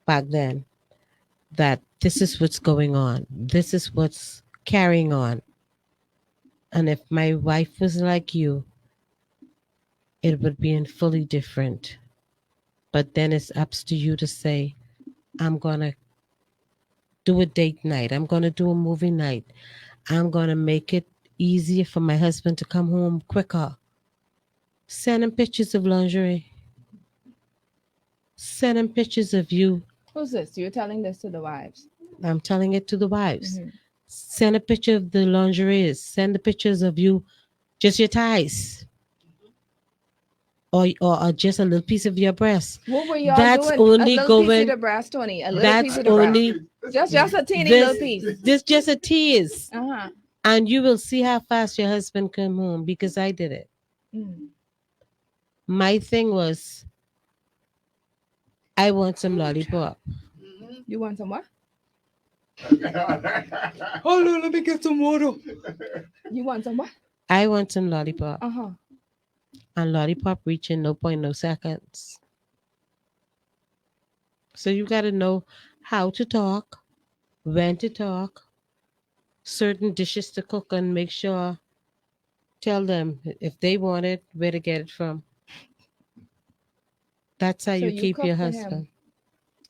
back then that this is what's going on. This is what's carrying on. And if my wife was like you, it would be in fully different. But then it's up to you to say, I'm going to do a date night. I'm going to do a movie night. I'm going to make it easier for my husband to come home quicker. Send him pictures of lingerie. Send him pictures of you. Who's this? You're telling this to the wives. I'm telling it to the wives. Mhm. Send a picture of the lingerie. Send the pictures of you, just your thighs. Or just a little piece of your breast. What were y'all That's doing? A only little piece of going. the breast, Tony. A little piece That's of the breast. only Just a teeny this. little piece. This just a tease, Uh-huh. and you will see how fast your husband come home because I did it. Mm. My thing was, I want some lollipop. Mhm. You want some what? Hold on, let me get some water. You want some what? I want some lollipop, Uh-huh. and lollipop reaching no point no seconds. So you got to know how to talk, when to talk, certain dishes to cook, and make sure. Tell them if they want it, where to get it from. That's how So you you keep cook your for him. husband.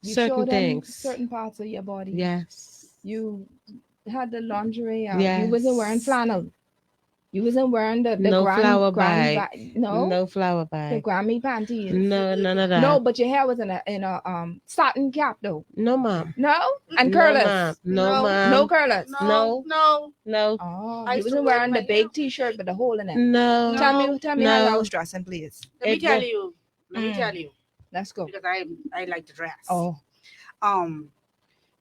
You Certain showed him things. certain parts of your body. Yes. You had the lingerie out. You wasn't wearing Yes. flannel. You wasn't wearing the No flower granny bag. no, No flower the bag. Grammy panties. No, none of No, that. but your hair was in a satin cap though. No, ma'am. No, and No, ma'am. curlers. No, No, No ma'am. curlers. no, no. No. Oh, I you used to wasn't wear wearing my the hair. big T-shirt with the hole in it. No. No. Tell me how y'all No. was dressing, please. Let me It tell was. you. Let me tell you, Let's go. because I like to dress. Oh, Um,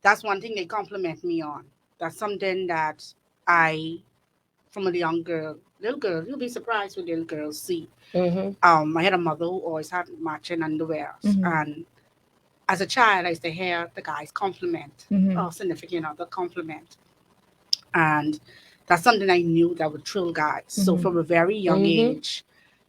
that's one thing they compliment me on. That's something that I, from a young girl, little girl, you'll be surprised when little girls see. Mm-hmm. I had a mother who always had matching underwears, Mhm. and as a child, I used to hear the guys compliment, Mhm. or significant other compliment, and that's something I knew that would thrill guys. So Mhm. from a very young Mm-hmm. age,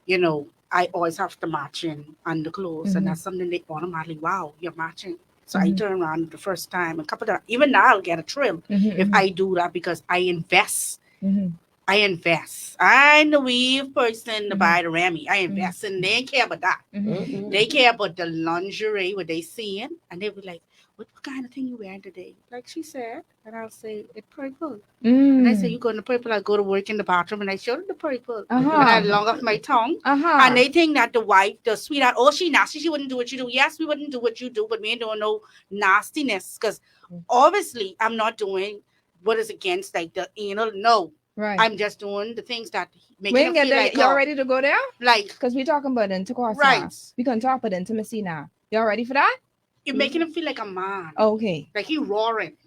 you know, I always have the matching underclothes, and Mhm. that's something they automatically, wow, you're matching. So I Mhm. turn around the first time, a couple of times, even now I'll get a thrill if Mhm. I do that, because I invest. Mhm. I invest. I'm the weave person to Mhm. buy the Remy. I invest, and they ain't care about that. Mhm. Mm-hmm. They care about the lingerie, what they seeing, and they be like, what kind of thing you wearing today? Like she said, and I'll say, it's purple. And I say, you go in the purple, I go to work in the bathroom, and I show them the purple. And I Uh-huh. long off my tongue. Uh-huh. And they think that the wife, the sweetheart, oh, she nasty, she wouldn't do what you do. Yes, we wouldn't do what you do, but we ain't doing no nastiness. Because obviously, I'm not doing what is against like the anal. No. Right. I'm just doing the things that We making ain't them get feel there. like, Y'all ready to go there? like, Because we talking about intercourse right. now. We can talk about intimacy now. Y'all ready for that? You're making him feel like a man. Okay. Like he roaring.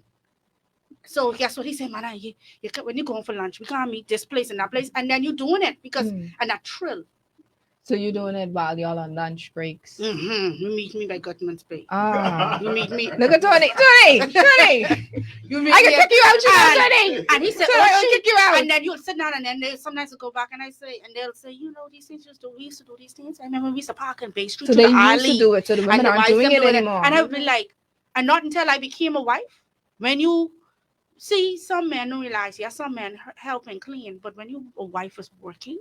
So guess what he said, man? When you going for lunch, we can't meet this place and that place, and then you doing it because Mm. and that thrill. So you're doing it while y'all on lunch breaks. You meet me by Gutman's Bay. Ah. You meet me. Look at Tony. Tony! You meet I can me kick you out, you know, and, Tony! and he said, Tony, "Oh, I'll shit." kick you out. And then you'll sit down, and then they sometimes will go back, and I say, and they'll say, you know, these things we used to do these things. I remember we used to park in Bay Street So to they the used alley, to do it, so the and women the aren't wives doing them it doing anymore. And I would be like, and not until I became a wife, when you see some men don't realize, yes, some men help and clean, but when a wife is working,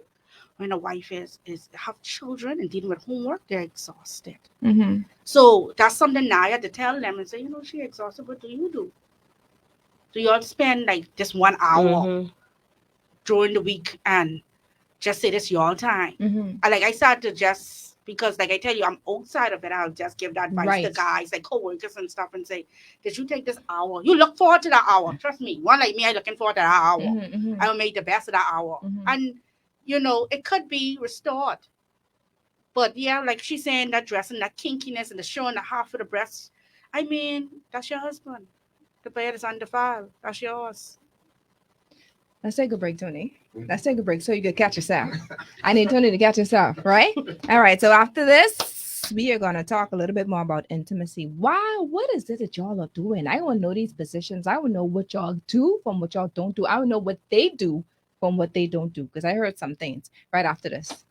when a wife is have children and dealing with homework, they're exhausted. Mm-hmm. So that's something now I had to tell them and say, you know, she exhausted. What do you do? Do you all spend like just 1 hour during the week and just say this your time? Mm-hmm. I started to just, because like I tell you, I'm outside of it. I'll just give that advice to Right. guys, like co-workers and stuff, and say, did you take this hour? You look forward to that hour. Trust me. One like me, I looking forward to that hour. Mm-hmm. I will make the best of that hour. Mhm. And, you know, it could be restored. But yeah, like she's saying, that dressing, that kinkiness and the showing the half of the breasts. I mean, that's your husband. The bed is undefiled. That's yours. Let's take a break, Tony. Let's take a break so you can catch yourself. I need Tony to catch yourself, right? All right. So after this, we are going to talk a little bit more about intimacy. Wow, what is it that y'all are doing? I want to know these positions. I want to know what y'all do from what y'all don't do. I want to know what they do from what they don't do, because I heard some things right after this.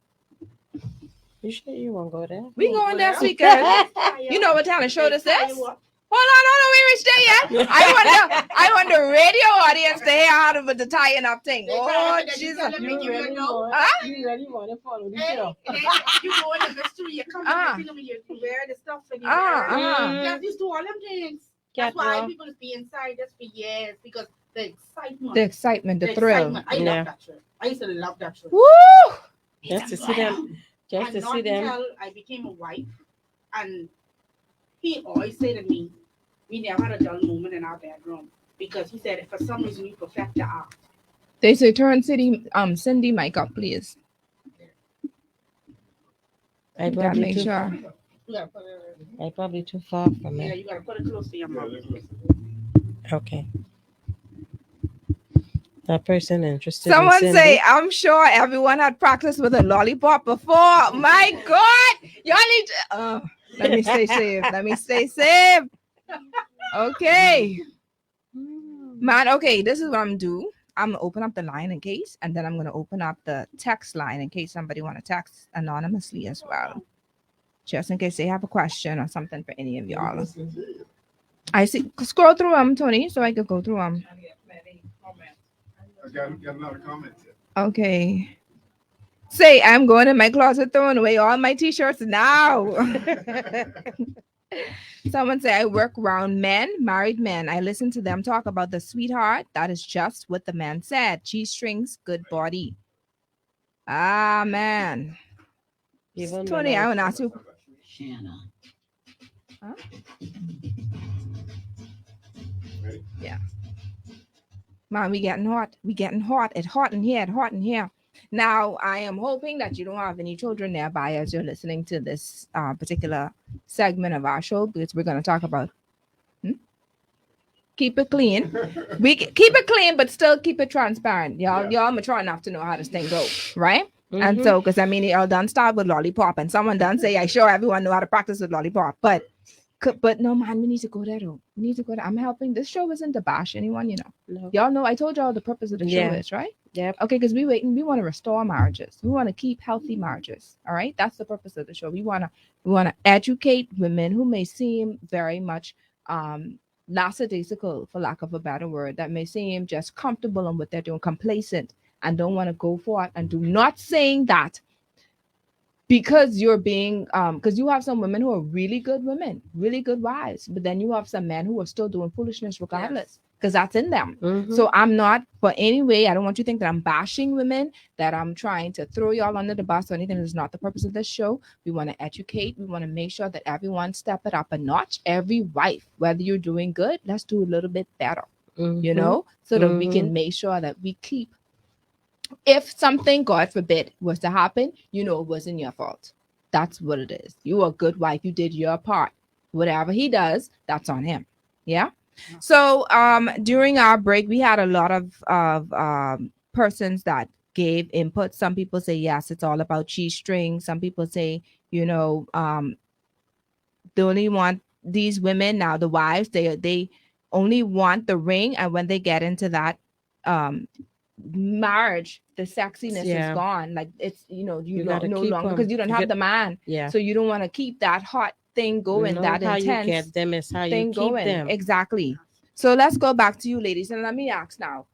You sure you won't go there? We going there, sweet girl. You know what talent show this is? Hold on, we reached there yet. I want the radio audience to hear how the tying up thing. Oh, Jesus. You really want to follow the show. You go in the mystery, you come in the you wear the stuff and you wear it. You do all them things. That's why people be inside just for years, because the excitement. The thrill. I love that show. I used to love that show. Woo! Just to see them. Just to see them. Until I became a wife, and he always said to me, we never had a dull moment in our bedroom, because he said if for some reason you perfect the art. They say turn Cindy mic up, please. I Gotta make sure. I probably too far from Yeah, it. you gotta put it close to your mouth. Okay. That person interested Someone in say, Cindy. I'm sure everyone had practiced with a lollipop before. My God. Y'all need to... let me stay safe. Let me stay safe. Okay. Man, okay, this is what I'm going to do. I'm going to open up the line in case, and then I'm going to open up the text line in case somebody want to text anonymously as well. Just in case they have a question or something for any of y'all. I see. Scroll through them, Tony, so I could go through them. I got a lot of comments here. Okay. Say, I'm going in my closet throwing away all my t-shirts now. Someone say, I work around men, married men. I listen to them talk about the sweetheart. That is just what the man said. G-strings, good body. Ah, man. Even Tony, when I want to ask you. Shanna. Huh? Ready? Yeah. Man, we getting hot. We getting hot. It's hot in here. It's hot in here. Now, I am hoping that you don't have any children nearby as you're listening to this particular segment of our show, because we're going to talk about keep it clean. We keep it clean, but still keep it transparent. Y'all mature enough to know how this thing goes, right? And so, because I mean, y'all done start with lollipop, and someone done say, I sure everyone know how to practice with lollipop, but no, man, we need to go there though. We need to go there. I'm helping. This show isn't to bash anyone, you know. No. Y'all know I told y'all the purpose of the show is, right? Yep. Okay, because we want to restore marriages. We want to keep healthy marriages. All right. That's the purpose of the show. We want to educate women who may seem very much lackadaisical, for lack of a better word, that may seem just comfortable in what they're doing, complacent, and don't want to go for it, and do not saying that because you're being because you have some women who are really good women, really good wives, but then you have some men who are still doing foolishness regardless, because that's in them. So I'm not, for any way, I don't want you to think that I'm bashing women, that I'm trying to throw y'all under the bus or anything. That's not the purpose of this show. We want to educate. We want to make sure that everyone step it up a notch. Every wife, whether you're doing good, let's do a little bit better, you know, so that we can make sure that we keep, if something, God forbid, was to happen, you know, it wasn't your fault. That's what it is. You're a good wife. You did your part. Whatever he does, that's on him. Yeah. So during our break, we had a lot of persons that gave input. Some people say yes, it's all about cheese string. Some people say, you know, they only want these women now, the wives, they only want the ring, and when they get into that um marriage, the sexiness is Yeah. gone. Like it's, you You don't gotta no keep longer, because them. you don't have the man, Yeah. so you don't want to keep that hot thing going, No, that how you intense get them is how you thing keep going. them. Exactly. So let's go back to you ladies, and let me ask now,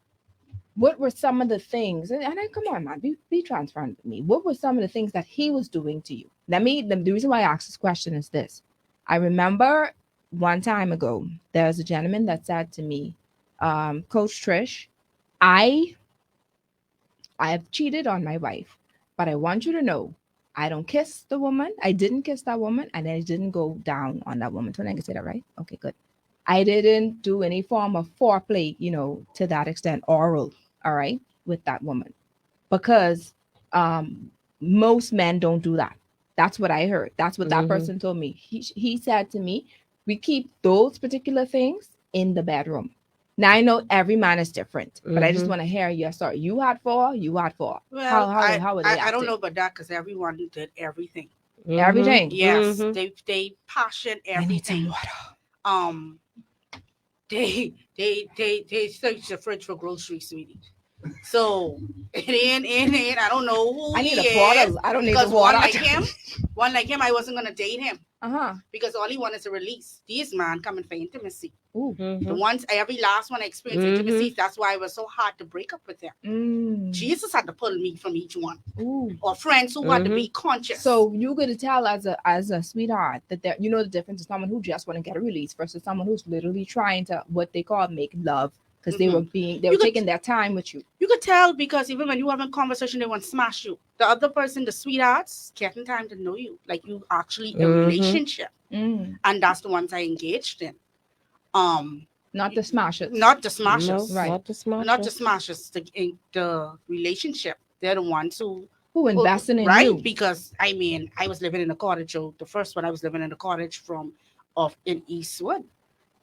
what were some of the things, and I, come on man, be transparent with me, what were some of the things that he was doing to you? The reason why I asked this question is this. I remember one time ago, there was a gentleman that said to me, Coach Trish, I I have cheated on my wife, but I want you to know I don't kiss the woman. I didn't kiss that woman, and I didn't go down on that woman. So I can say that right? Okay, good. I didn't do any form of foreplay, to that extent, oral, all right, with that woman. Because most men don't do that. That's what I heard. That's what that Mm-hmm. person told me. He said to me, we keep those particular things in the bedroom. Now I know every man is different, but I just Mm-hmm. want to hear your story. You had four, you had four. Well, How were they I don't acting? know about that because everyone did everything. Mm-hmm. Everything. Yes, Mm-hmm. they passion I need some everything. water. Um, they search the fridge for groceries, sweetie. So it ain't. I don't know who I need he a is bottle. I don't need the because water. one like him, I wasn't gonna date him Uh-huh. because all he wanted is a release. These man coming for intimacy. Ooh. The Mm-hmm. ones every last one I experienced Mm-hmm. intimacy. That's why it was so hard to break up with them. Mm. Jesus had to pull me from each one, Ooh. or friends who had to be conscious. So you could tell as a sweetheart that there, the difference is someone who just want to get a release versus someone who's literally trying to, what they call, make love, because they were You could taking their time with you. you could tell because even when you having conversation, they want to smash you. The other person, the sweethearts, getting time to know you, like you actually a Mm-hmm. relationship, Mm. and that's the ones I engaged in. Um, Not the smashers. not the No, smashers, Right. not the not the smashers. smashers. The relationship, they're the ones Who investing in right? you? Because I mean, I was living in a cottage. So the first one I was living in a cottage from of in Eastwood.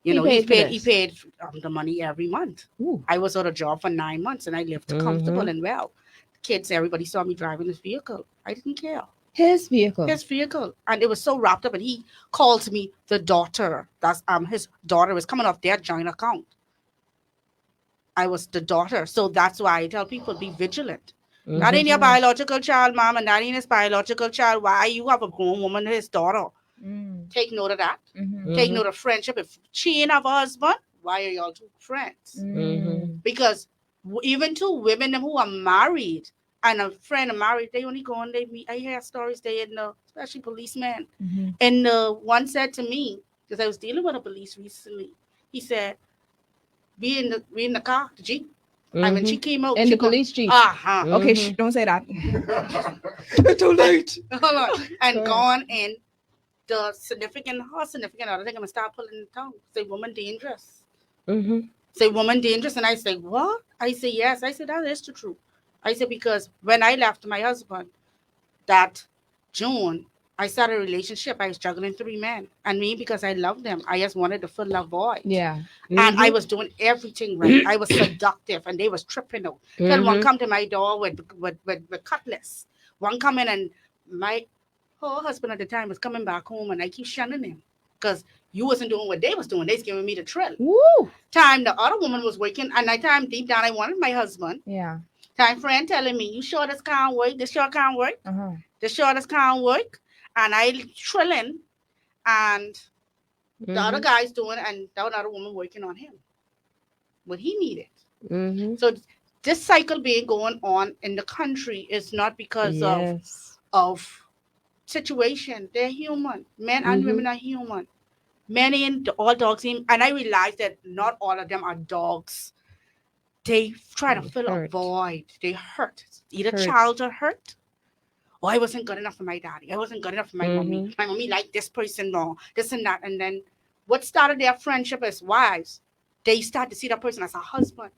He He paid for paid this. the money every month. Ooh. I was out of job for 9 months and I lived comfortable Mm-hmm. and well. Kids, everybody saw me driving this vehicle. I didn't care. His vehicle. His vehicle. And it was so wrapped up and he called me the daughter. That's his daughter was coming off their joint account. I was the daughter. So that's why I tell people be vigilant. That Mm-hmm. ain't your biological child, mom, and that ain't his biological child. Why you have a grown woman, his daughter? Mm. Take note of that. Mm-hmm. Take Mm-hmm. note of friendship. If she ain't have a husband, why are y'all two friends? Mm-hmm. Mm. Because even two women who are married and a friend are married, they only go and they meet. I hear stories they in the, especially policemen. Mm-hmm. And one said to me, because I was dealing with a police recently, he said, we in the car, the Jeep. And when she Mm-hmm. came out, In she the go, police jeep. uh-huh. Okay, Mm-hmm. don't say that. Too late. Hold on. And Go ahead. gone and her significant other, they're gonna start pulling the tongue. Say woman dangerous. Mm-hmm. Say woman dangerous. And I say, what? I say yes. I said that is the truth. I said because when I left my husband that June, I started a relationship. I was juggling 3 men. And me, because I loved them, I just wanted to fill that void. Yeah. And I Mm-hmm. was doing everything right. I was seductive and they was tripping out. Then one Mm-hmm. come to my door with cutlass. One come in and my her husband at the time was coming back home and I keep shunning him. Because you wasn't doing what they was doing. They was giving me the thrill. Woo. Time the other woman was working and I time deep down I wanted my husband. Yeah. Time friend telling me, you sure this can't work? This sure can't work? Uh-huh. This sure this can't work? And I trilling and the other Mm-hmm. guy's doing and the other woman working on him. What he needed. Mm-hmm. So this cycle being going on in the country is not because Yes. of situation. They're human. Men and Mm-hmm. women are human. Men ain't all dogs. And I realize that not all of them are dogs. They try to They fill a hurt. void. They hurt. Either Hurt. child are hurt. Oh, I wasn't good enough for my daddy. I wasn't good enough for my mommy. Mm-hmm. My mommy liked this person more, this and that. And then what started their friendship as wives, they start to see that person as a husband.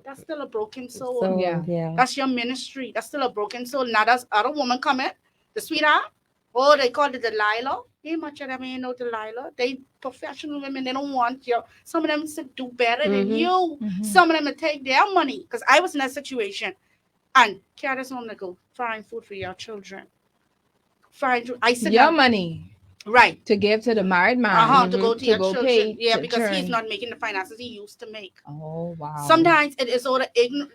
That's still a broken soul. So Yeah. yeah. That's your ministry. That's still a broken soul. Now that's other woman coming, the sweetheart. Oh, they call it Delilah. Ain't much of them ain't no Delilah. They professional women. They don't want you. Some of them to do better than Mm-hmm. you. Mhm. Some of them to take their money. Because I was in that situation. And carry us home and go find food for your children. I sit Your down, money right. to give to the married man To go to your to go children. pay Yeah, to because he's turn. not making the finances he used to make. Oh wow. Sometimes it is all the ignorant.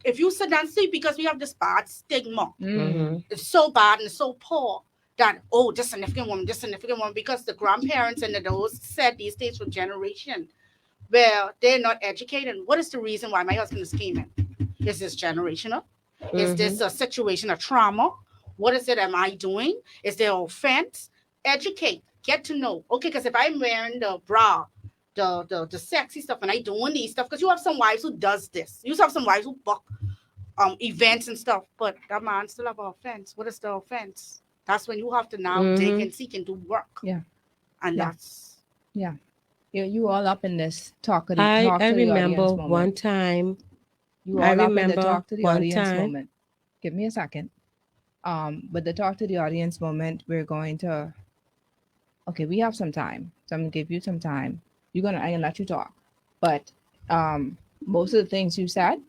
If you sit down and see, because we have this bad stigma, Mm. it's so bad and so poor that, oh, this significant woman, because the grandparents and those said these days for generation where they're not educated. What is the reason why my husband is scheming? Is this generational? Is this a situation of trauma? What is it am I doing? Is there offense? Educate, get to know. Okay, because if I'm wearing the bra, the sexy stuff, and I doing these stuff, because you have some wives who does this. You have some wives who book events and stuff, but that man still have an offense. What is the offense? That's when you have to now dig and seek and do work. Yeah. And Yeah. that's You all up in this talk to the I remember audience moment. one time. You I all up in the remember talk to the one audience time. moment. Give me a second. With the talk to the audience moment, we're going to. Okay, we have some time, so I'm gonna give you some time. I'm gonna let you talk, but most of the things you said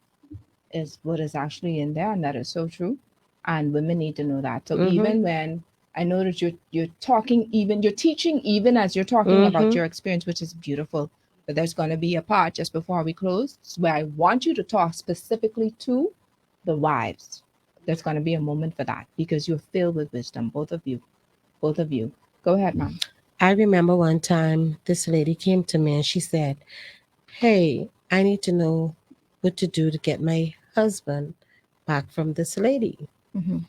is what is actually in there, and that is so true. And women need to know that. So even when I know that you're talking, even you're teaching, even as you're talking about your experience, which is beautiful. But there's going to be a part just before we close where I want you to talk specifically to the wives. There's going to be a moment for that because you're filled with wisdom, both of you. Both of you. Go ahead, ma'am. I remember one time this lady came to me and she said, "Hey, I need to know what to do to get my husband back from this lady." Mm-hmm.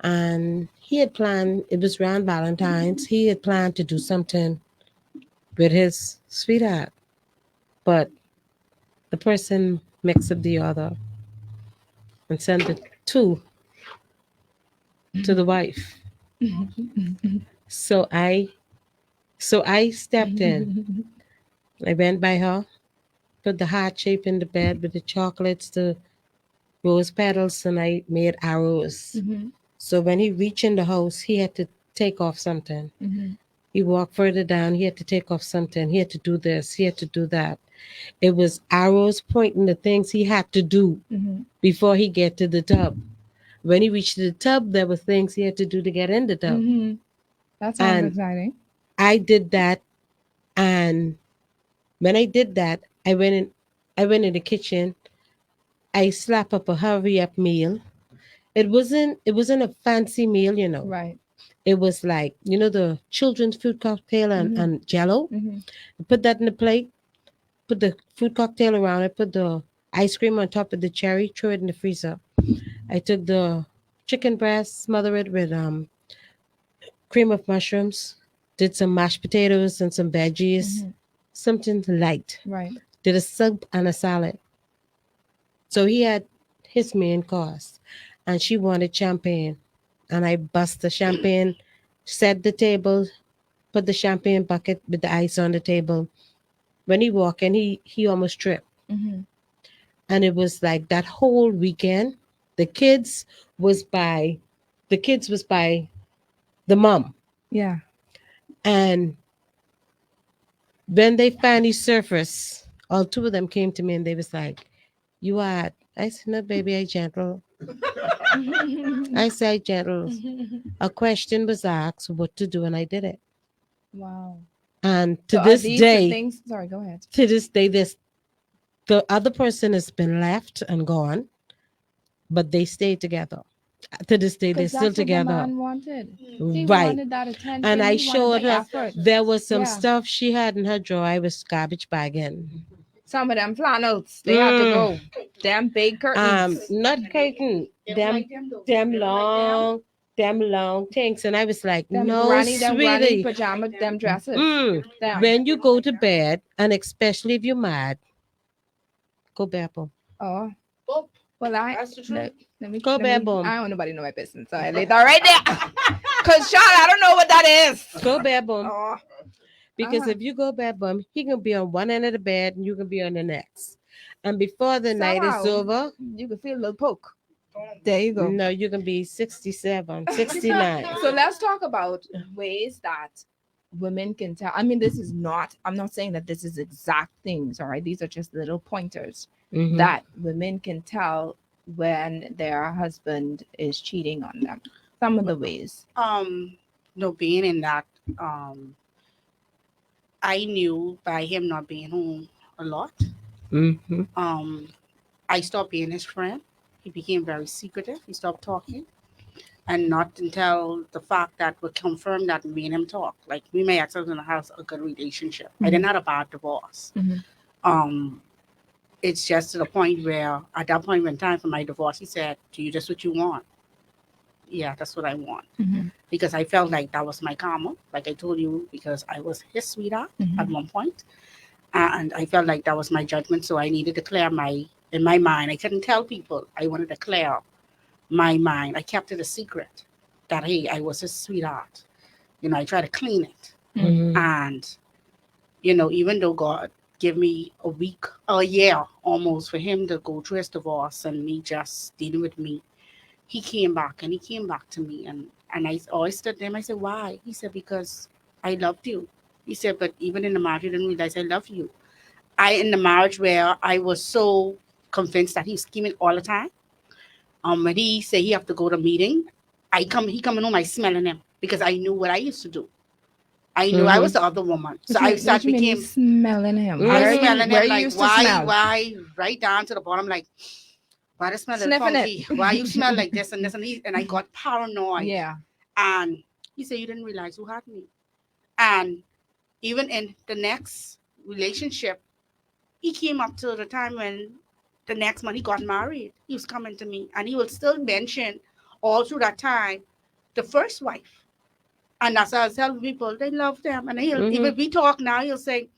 And he had planned, it was around Valentine's, he had planned to do something with his sweetheart. But the person mixed up the other and sent the two to the wife. So I stepped in. I went by her, put the heart shape in the bed with the chocolates, the rose petals, and I made arrows. Mm-hmm. So when he reached in the house, he had to take off something. Mm-hmm. He walked further down, he had to take off something. He had to do this, he had to do that. It was arrows pointing the things he had to do Mm-hmm. before he get to the tub. When he reached the tub, there were things he had to do to get in the tub. Mm-hmm. That sounds And exciting. I did that, and when I did that, I went in the kitchen. I slapped up a hurry up meal. It wasn't a fancy meal, you know. Right. It was like, you know, the children's food cocktail and jello. Mm-hmm. Put that in the plate, put the food cocktail around it, put the ice cream on top of the cherry, throw it in the freezer. I took the chicken breast, smother it with cream of mushrooms, did some mashed potatoes and some veggies, something light. Right. Did a soup and a salad. So he had his main course, and she wanted champagne. And I bust the champagne, set the table, put the champagne bucket with the ice on the table. When he walked in, he almost tripped. Mm-hmm. And it was like that whole weekend, the kids was by the mom. Yeah. And when they finally surfaced, all two of them came to me and they was like, "You are?" I said, "No, baby, I gentle." I said, "Gentle." A question was asked what to do, and I did it. Wow. And So are these the things? Sorry, go ahead. to this day, the other person has been left and gone, but they stay together. To this day, they're Because still that's what the together. man wanted. He Right. wanted that attention. And I he wanted showed the her effort. there was some Yeah. stuff she had in her drawer. I was garbage bagging. Some of them flannels, they had to go. Them big curtains. Not curtain, them long things. And I was like, them no, granny sweetie. pajama, them dresses. Them. When you go to bed, and especially if you're mad, go bare bum. Oh. Well, That's the truth. Go let bare me, bum. I don't want nobody to know my business. So I laid that right there. Because, Sean, I don't know what that is. Go bare bum. Oh. Because if you go bare bum, he can be on one end of the bed and you can be on the next. And before the night is Somehow, over, you can feel a little poke. There you go. no, you can be 67, 69. So let's talk about ways that women can tell. I mean, I'm not saying that this is exact things, all right? These are just little pointers Mhm. that women can tell when their husband is cheating on them? Some of the ways. No, being in that, I knew by him not being home a lot. Mm-hmm. I stopped being his friend. He became very secretive. He stopped talking. And not until the fact that would confirm that me and him talk. Like we may actually have a good relationship. I didn't have a bad divorce. Mhm. Um, it's just to the point where at that point when time for my divorce, he said, "Do you just what you want?" Yeah, that's what I want. Mhm. Because I felt like that was my karma, like I told you, because I was his sweetheart at Mhm. one point, and I felt like that was my judgment. So I needed to clear in my mind. I couldn't tell people. I wanted to clear my mind. I kept it a secret that hey, I was his sweetheart. I tried to clean it, Mm-hmm. and even though God gave me a year almost for him to go through his divorce and me just dealing with me, he came back and he came back to me and I always stood there and I said, why? He said, because I loved you. He said, but even in the marriage, you didn't realize I love you. In the marriage where I was so convinced that he's scheming all the time. When he said he have to go to meeting, he coming home, I smelling him because I knew what I used to do. I knew I was Mm-hmm. the other woman. So What I you, what started you mean you became smelling him? Mhm. I Where you smelling where him you like used to smell? why right down to the bottom like why does smell a little Sniffing it. funky? Why you smell like this and this and I got paranoid. Yeah. And he said you didn't realize who had me. And even in the next relationship, he came up to the time when the next month he got married. He was coming to me and he will still mention all through that time the first wife. And that's how I tell people they love them. And he'll Mm-hmm. even we talk now, he'll say,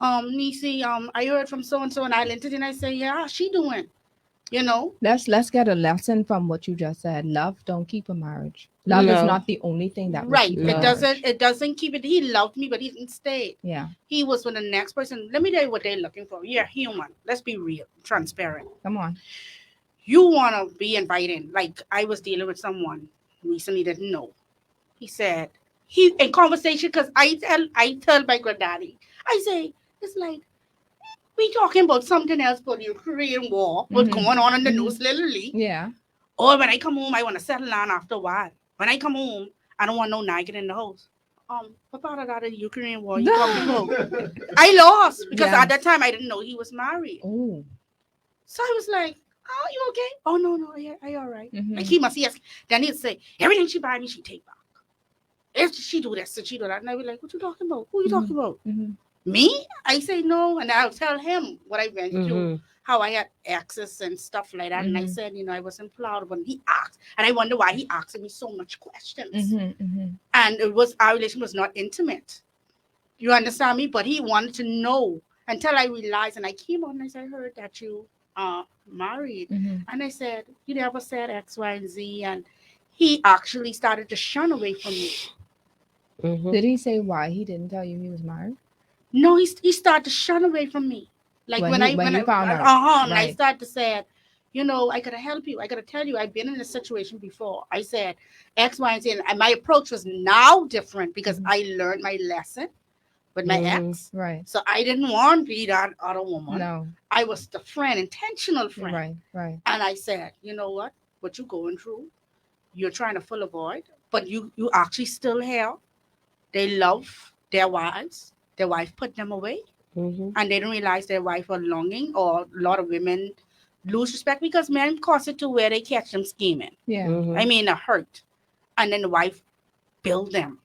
Nisi, I heard from so and so and I listened and I say, yeah, she doing, you know. Let's get a lesson from what you just said. Love don't keep a marriage. Love is No. not the only thing that will Right. keep a It No. doesn't marriage. it doesn't keep it. He loved me, but he didn't stay. Yeah. He was with the next person. Let me tell you what they're looking for. You're human. Let's be real, transparent. Come on. You wanna be inviting. Like I was dealing with someone recently didn't know. He said he in conversation because I tell my granddaddy, I say, it's like we talking about something else but the Ukraine war, what's Mhm. going on in the Mhm. news literally. Yeah. Or when I come home, I want to settle down after a while. When I come home, I don't want no nagging in the house. What part of that the Ukraine war you talking about? I lost because at that Yes. time I didn't know he was married. Oh. So I was like, "Oh, you okay? Oh no, no, I all right." Like Mhm. he must yes. Then he'd say everything she buy me, she take back. If she do this and she do that, and I'd be like, "What you talking about? Who you talking Mhm. about? Mhm. Me?" I say no, and I'll tell him what I went through, Mm-hmm. how I had access and stuff like that. And I Mhm. said, I wasn't proud when he asked, and I wonder why he asked me so much questions. Mhm. Mhm. And it was our relation was not intimate. You understand me? But he wanted to know until I realized, and I came on and I said, I heard that you are married, Mhm. and I said, you never said X, Y, and Z, and he actually started to shun away from me. Mm-hmm. Did he say why he didn't tell you he was married? No, he started to shun away from me. Like When he when when you I found out. and I Right. started to say, I gotta help you. I gotta tell you, I've been in this situation before. I said X, Y, and Z, and my approach was now different because Mhm. I learned my lesson with my Mm-hmm. ex. Right. So I didn't want to be that other woman. No. I was the friend, intentional friend. Right. Right. And I said, you know what you're going through, you're trying to fill a void, but you actually still here. They love their wives. Their wife put them away Mm-hmm. and they don't realize their wife are longing, or a lot of women lose respect because men cause it to where they catch them scheming. Yeah. I Mm-hmm. mean, a hurt. And then the wife build them.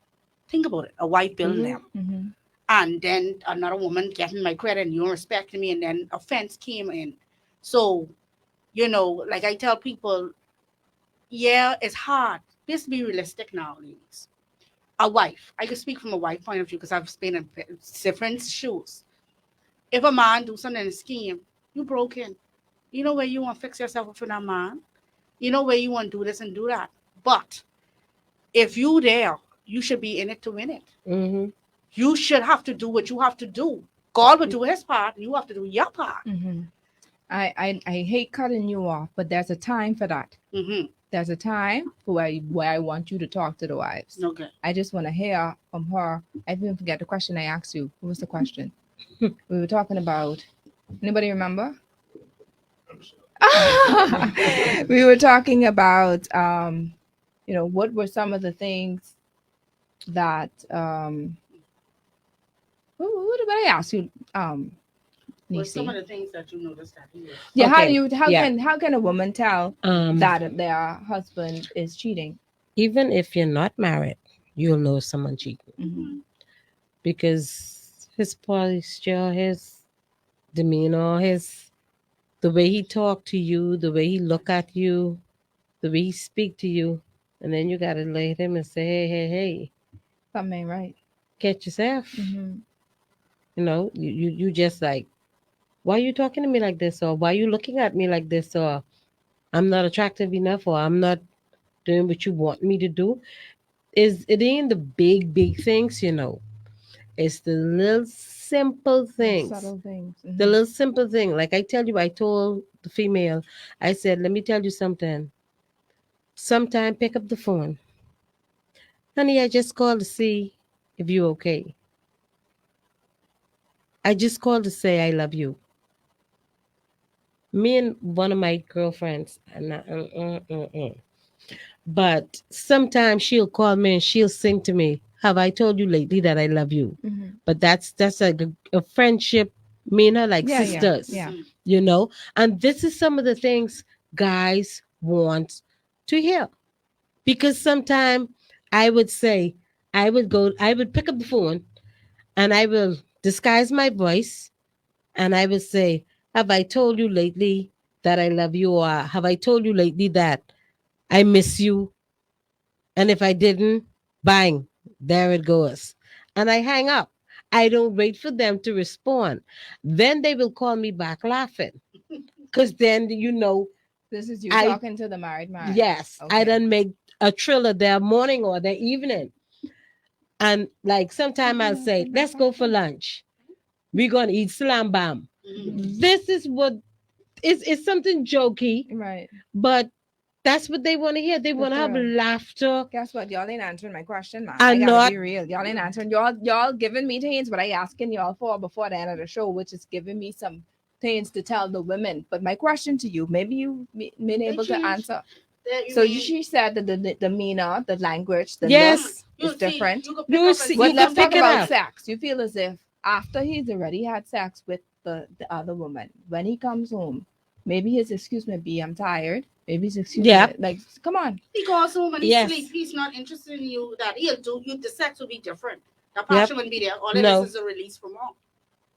Think about it. A wife build Mm-hmm. them. Mhm. And then another woman getting my credit and you don't respect me, and then offense came in. So, like I tell people, yeah, it's hard. Let's be realistic now, ladies. A wife, I can speak from a wife point of view because I've been in different shoes. If a man do something in a scheme, you broken. You know where you want to fix yourself up for that man. You know where you want to do this and do that. But if you there, you should be in it to win it. Mm-hmm. You should have to do what you have to do. God will do his part. You have to do your part. Mhm. I hate cutting you off, but there's a time for that. Mm-hmm. There's a time for where I want you to talk to the wives. Okay. I just want to hear from her. I even forget the question I asked you. What was the question? We were talking about. Anybody remember? We were talking about, what were some of the things that, what did I ask you, What's some of Nisi? the things that you noticed that he is? Yeah, Okay, yeah. how can a woman tell Um, that their husband is cheating? even if you're not married, you'll know someone cheating Mhm. because his posture, his demeanor, his the way he talk to you, the way he look at you, the way he speak to you, and then you gotta look at him and say, hey, hey, hey, Something ain't right. catch yourself. Hmm. You just like, why are you talking to me like this, or why are you looking at me like this, or I'm not attractive enough, or I'm not doing what you want me to do. Is it ain't the big things. It's the little simple The things. subtle things. The little simple thing. Like I tell you, I told the female, I said, let me tell you something. Sometime pick up the phone. Honey, I just called to see if you okay. I just called to say I love you. Me and one of my girlfriends, but sometimes she'll call me and she'll sing to me, have I told you lately that I love you? Hmm. But that's like a friendship, me and her like Yeah, sisters, yeah. Mhm. you know? And this is some of the things guys want to hear. Because sometimes I would say, I would pick up the phone and I will disguise my voice and I will say, have I told you lately that I love you? Or have I told you lately that I miss you? And if I didn't, bang, there it goes. And I hang up. I don't wait for them to respond. Then they will call me back laughing. Because then, This is you I, talking to the married man. yes, I Okay. done make a thriller their morning or their evening. And like sometime I'll say, let's go for lunch. We're going to eat slam bam. Mhm. This is what it's something jokey, Right. but that's what they want to hear. They The want to have thrill. laughter Guess what? Y'all ain't answering my question, man. I and gotta not be real. Y'all ain't answering. Y'all giving me things, but I asking y'all for before the end of the show, which is giving me some things to tell the women. But my question to you, maybe you been able to change. answer. That you So mean? she said that the demeanor, the language, the look yes. You is see, different. you could pick You up and see, see. But you let's can talk pick it about up. sex. You feel as if after he's already had sex with the other woman, when he comes home, maybe his excuse may be I'm tired. Maybe his excuse Yeah. may like come on. He goes home and he Yes. sleep. He's not interested in you. That he'll do you. The sex will be different. The Yep. passion wouldn't be there. All it No. is a release from all.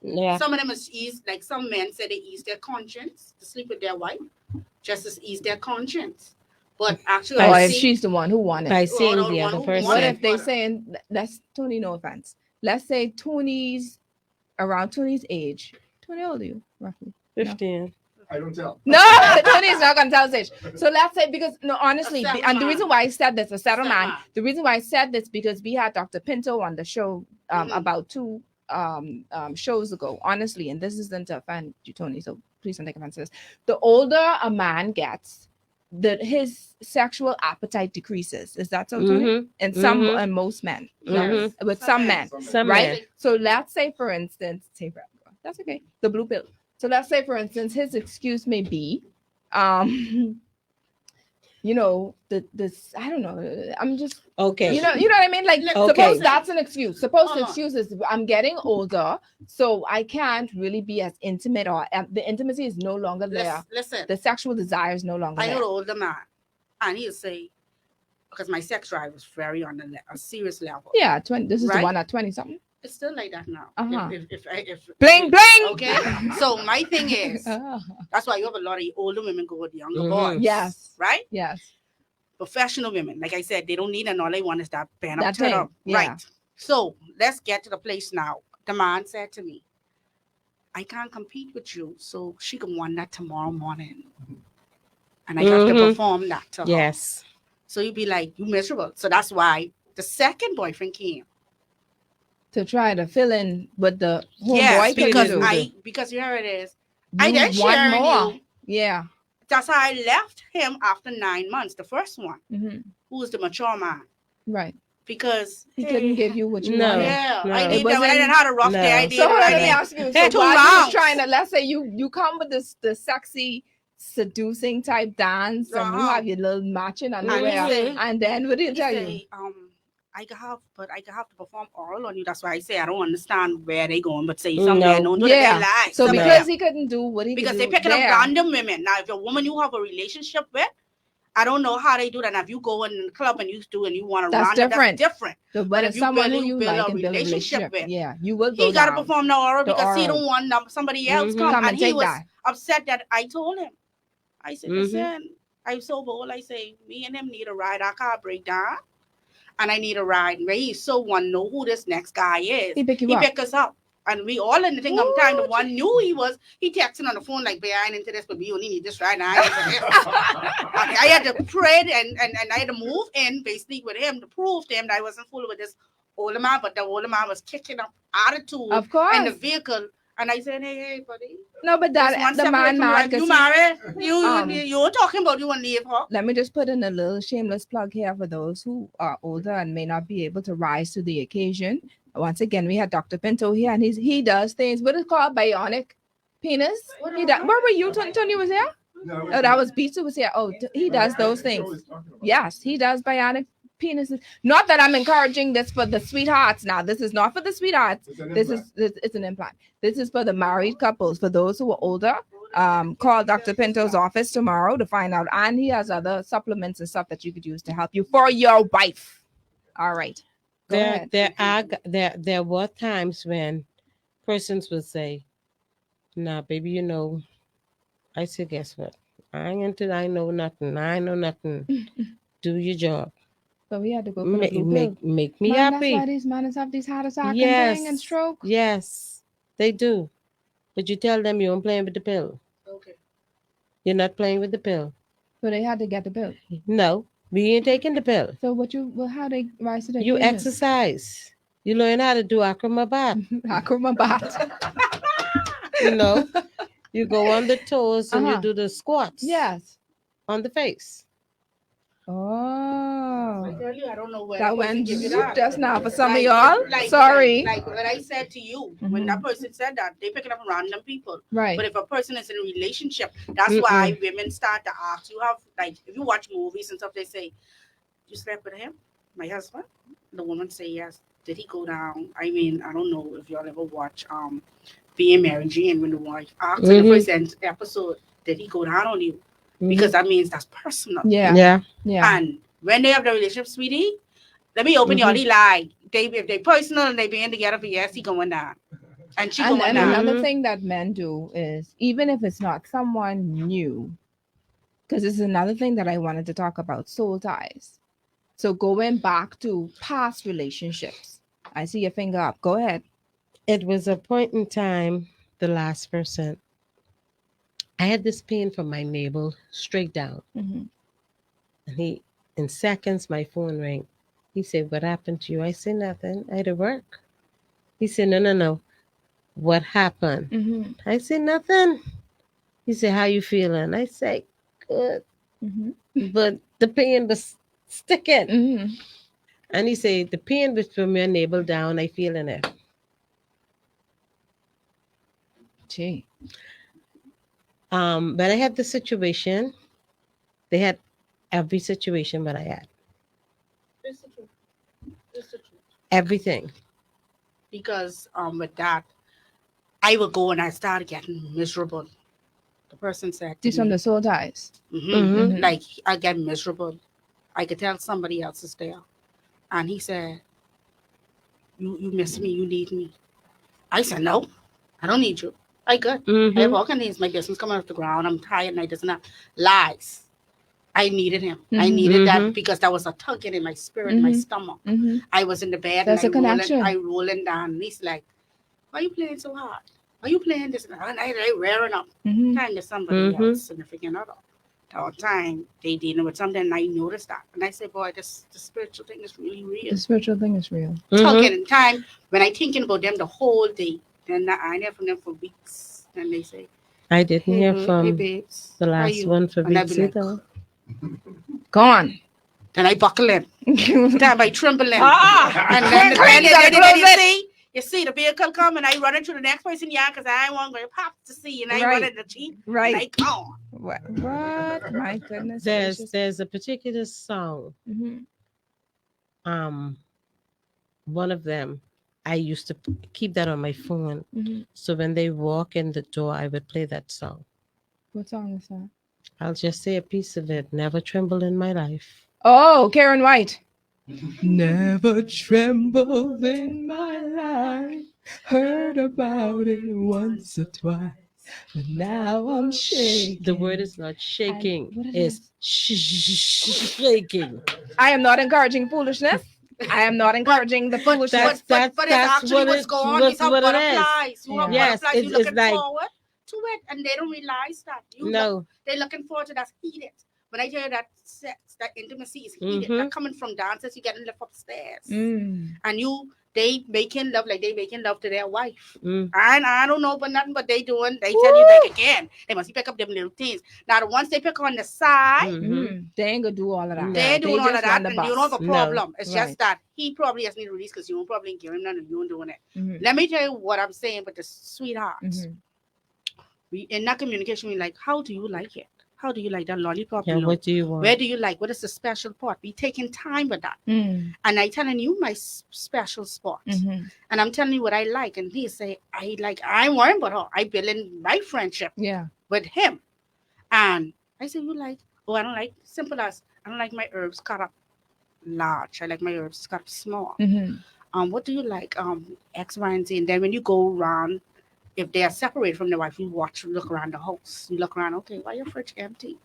Yeah. Some of them is ease, like some men say they ease their conscience to sleep with their wife, just as ease their conscience. But actually, Or By if see, she's the one who won By it. seeing or the the one other who won What person. it, if they but saying let's Tony, no offense. Let's say Tony's around Tony's age. Tony, how old are you roughly? No. 15. I don't tell. No, Tony's not gonna tell us age. So let's say because no, honestly, settled and the man. reason why I said this, a settled man. man. The reason why I said this because we had Dr. Pinto on the show Mhm. about two shows ago. Honestly, and this isn't to offend you, Tony. So please don't take offense to this. The older a man gets, his sexual appetite decreases. Is that so, Tony? Mm-hmm. And Mhm. and most men, Mhm. with some men, Some right? men. So let's say, for instance, that's okay. The blue pill. So let's say, for instance, his excuse may be, this I don't know. I'm just Okay. you know what I mean? Like Okay. suppose that's an excuse. Suppose the Uh-huh. excuse is I'm getting older, so I can't really be as intimate or the intimacy is no longer there. Listen, The sexual desire is no longer I know there. the older man, and he'll say, because my sex drive was very on a serious level. Yeah, 20. This is the Right? one at 20 something. It's still like that now. Uh-huh. If Bling bling. okay. So my thing is, Ah, that's why you have a lot of older women go with younger Mhm. boys. yes. Right? Yes. Professional women, like I said, they don't need and all they want is that band up, That turn thing, up. yeah. Right. So let's get to the place now. The man said to me, I can't compete with you, so she can want that tomorrow morning. And I have to Mhm. perform that to her. Yes. So you'd be like, you miserable. So that's why the second boyfriend came. To try to fill in what the homeboy Yes, couldn't because do. because here it is. You I did want share more. you. Yeah. That's how I left him after 9 months, the first one, Hmm. who was the mature man. Right. Because He couldn't give you what you No. wanted. yeah, No. I It need that when I wasn't- didn't have a rough day. I No. did So what I let me did. ask you. So Two while you was rounds. trying to, let's say you come with the sexy seducing type dance, and you Uh-huh. have your little matching And he underwear, say, and then what did he he tell you? say, I can have to perform all on you. That's why I say I don't understand where they going, but say somewhere, No. don't do that, Yeah. they lie. So somewhere. because he couldn't do what he Because could they do picking up there, random women. Now, if a woman you have a relationship with, I don't know how they do that. Now, if you go in the club and you want to That's run, different. that's different. but But if if you someone build, who you build like a and build a relationship relationship, with, yeah, you will go he got to down. perform the oral The because he oral. don't want somebody else Mhm. come. Come And and he take was that. upset that I told him. I said, Mhm. listen, I'm so bold. I say, me and him need a ride. Our car break down. And I need a ride. And he so want to know who this next guy is. He pick you He up. pick us up. And we all in the thing of time. The one knew he texting on the phone like, "Babe, I ain't into this, but we only need this ride." And I ain't into this. I had to pray and I had to move in basically with him to prove to him that I wasn't fooling with this older man. But the older man was kicking up attitude Of course. in the vehicle. And I said, hey, buddy. No, but This that one the separate man from mad wife. You because married. Um, You're talking about you want to leave her. let me just put in a little shameless plug here for those who are older and may not be able to rise to the occasion. Once again, we had Dr. Pinto here, and he does things. What is called bionic penis? He does. Where were you? Tony was here. Oh, that was Beats who was here. Oh, he does those things. Yes, he does bionic penises. Not that I'm encouraging this for the sweethearts. Now, this is not for the sweethearts. It's an implant. This is for the married couples. For those who are older, call Dr. Pinto's office tomorrow to find out. And he has other supplements and stuff that you could use to help you for your wife. All right. Go ahead. There were times when persons would say, "Nah, baby, I say, guess what? I know nothing. I know nothing. Do your job. But we had to go for the blue pill. Make me Man, happy." that's why these men have these heart attack and thing and stroke. Yes, they do. But you tell them you aren't playing with the pill. Okay. You're not playing with the pill. So they had to get the pill. No, we ain't taking the pill. So how they rise to the You occasion? exercise. You learn how to do acrobat. Acrobat. You go on the toes and you do the squats. Yes. On the face. Oh. I tell you, I don't know where That person went give you that. just now for some Like, of y'all. Sorry. Like what I said to you, when that person said that, they picking up random people. Right. But if a person is in a relationship, that's why women start to ask. You have, like, if you watch movies and stuff, they say, you slept with him? My husband? The woman say yes. Did he go down? I mean, I don't know if y'all ever watch Being Mary Jane when the wife asked in the first episode, did he go down on you? Because that means that's personal. Yeah. And when they have the relationship, sweetie, let me open your lie. If they personal and they being together for years, he going down. And she going down. Another thing that men do is, even if it's not someone new, because this is another thing that I wanted to talk about, soul ties. So going back to past relationships. I see your finger up. Go ahead. It was a point in time, the last person, I had this pain from my navel straight down. Mm-hmm. And in seconds, my phone rang. He said, "What happened to you?" I said, "Nothing. I had to work." He said, No. What happened? Mm-hmm. I said, "Nothing." He said, "How you feeling?" I said, "Good." Mm-hmm. But the pain was sticking. Mm-hmm. And he said, "The pain was from your navel down. I feeling it." Gee. But I had the situation. They had every situation that I had. It's the truth. It's the truth. Everything. Because with that, I would go and I started getting miserable. The person said to These from me, the soul ties. like, I get miserable. I could tell somebody else is there. And he said, you miss me, you need me. I said, no, I don't need you. I good. I have all kinds of things. My business coming off the ground. I'm tired and I doesn't have lies. I needed him. I needed that because that was a tugging in my spirit, my stomach. I was in the bed That's and a connection. I rolling down. And he's like, why are you playing so hard? Why are you playing this? And I rearing up. Time to somebody else, significant other. All the time they dealing with something and I noticed that. And I said, boy, the spiritual thing is really real. The spiritual thing is real. Talking in time when I thinking about them the whole day. Then I hear from them for weeks. Then they say, I didn't hear from babes, the last one for weeks either. Gone. Then I buckle in. Then I tremble in. And then you see, You see the vehicle come and I run into the next person, yeah, because I want my pops to see, and I run Right. in the Jeep, and I Right. gone. What? My goodness There's gracious. there's a particular song. Mhm. Um, one of them, I used to keep that on my phone. Mhm. So when they walk in the door, I would play that song. What song is that? I'll just say a piece of it. Never tremble in my life. Oh, Karen White. Never trembled in my life. Heard about it once or twice. But now I'm shaking. The word is not shaking. what it It's shaking. I am not encouraging foolishness. I am not encouraging the foolishness. That's But it's actually what what's it going on. what, These are what it is. butterflies. You have Yeah. Yes, butterflies. You it's looking like forward to it, and they don't realize that. no. They're looking forward to that heated. When I tell you that sex, that intimacy is heated, Mhm. that coming from dancers, you getting left upstairs, Mm. and they making love like they making love to their wife. Mm. And I don't know but nothing, but they doing. They tell you like again, they must pick up them little things. Now the ones they pick on the side, Mhm. They ain't gonna do all of that. No. they're doing all of just that, run the and you don't have bus. a No. problem. It's Right. just that he probably has need to release because you don't probably give him none, and you ain't doing it. Mhm. Let me tell you what I'm saying, but the sweethearts, Mhm. we in that communication, we like, how do you like it? How do you like that lollipop Yeah, below? what do you want? Where do you like? What is the special part? We taking time with that, Mm. and I telling you my special spot, Mhm. and I'm telling you what I like, and he say I like. I'm worrying about her. I building my friendship Yeah. with him, and I say you like. Oh, I don't like simple as I don't like my herbs cut up large. I like my herbs cut up small. Mhm. What do you like? X, Y, and Z. And then when you go around, if they are separated from their wife, you look around the house. You look around, okay, why your fridge empty?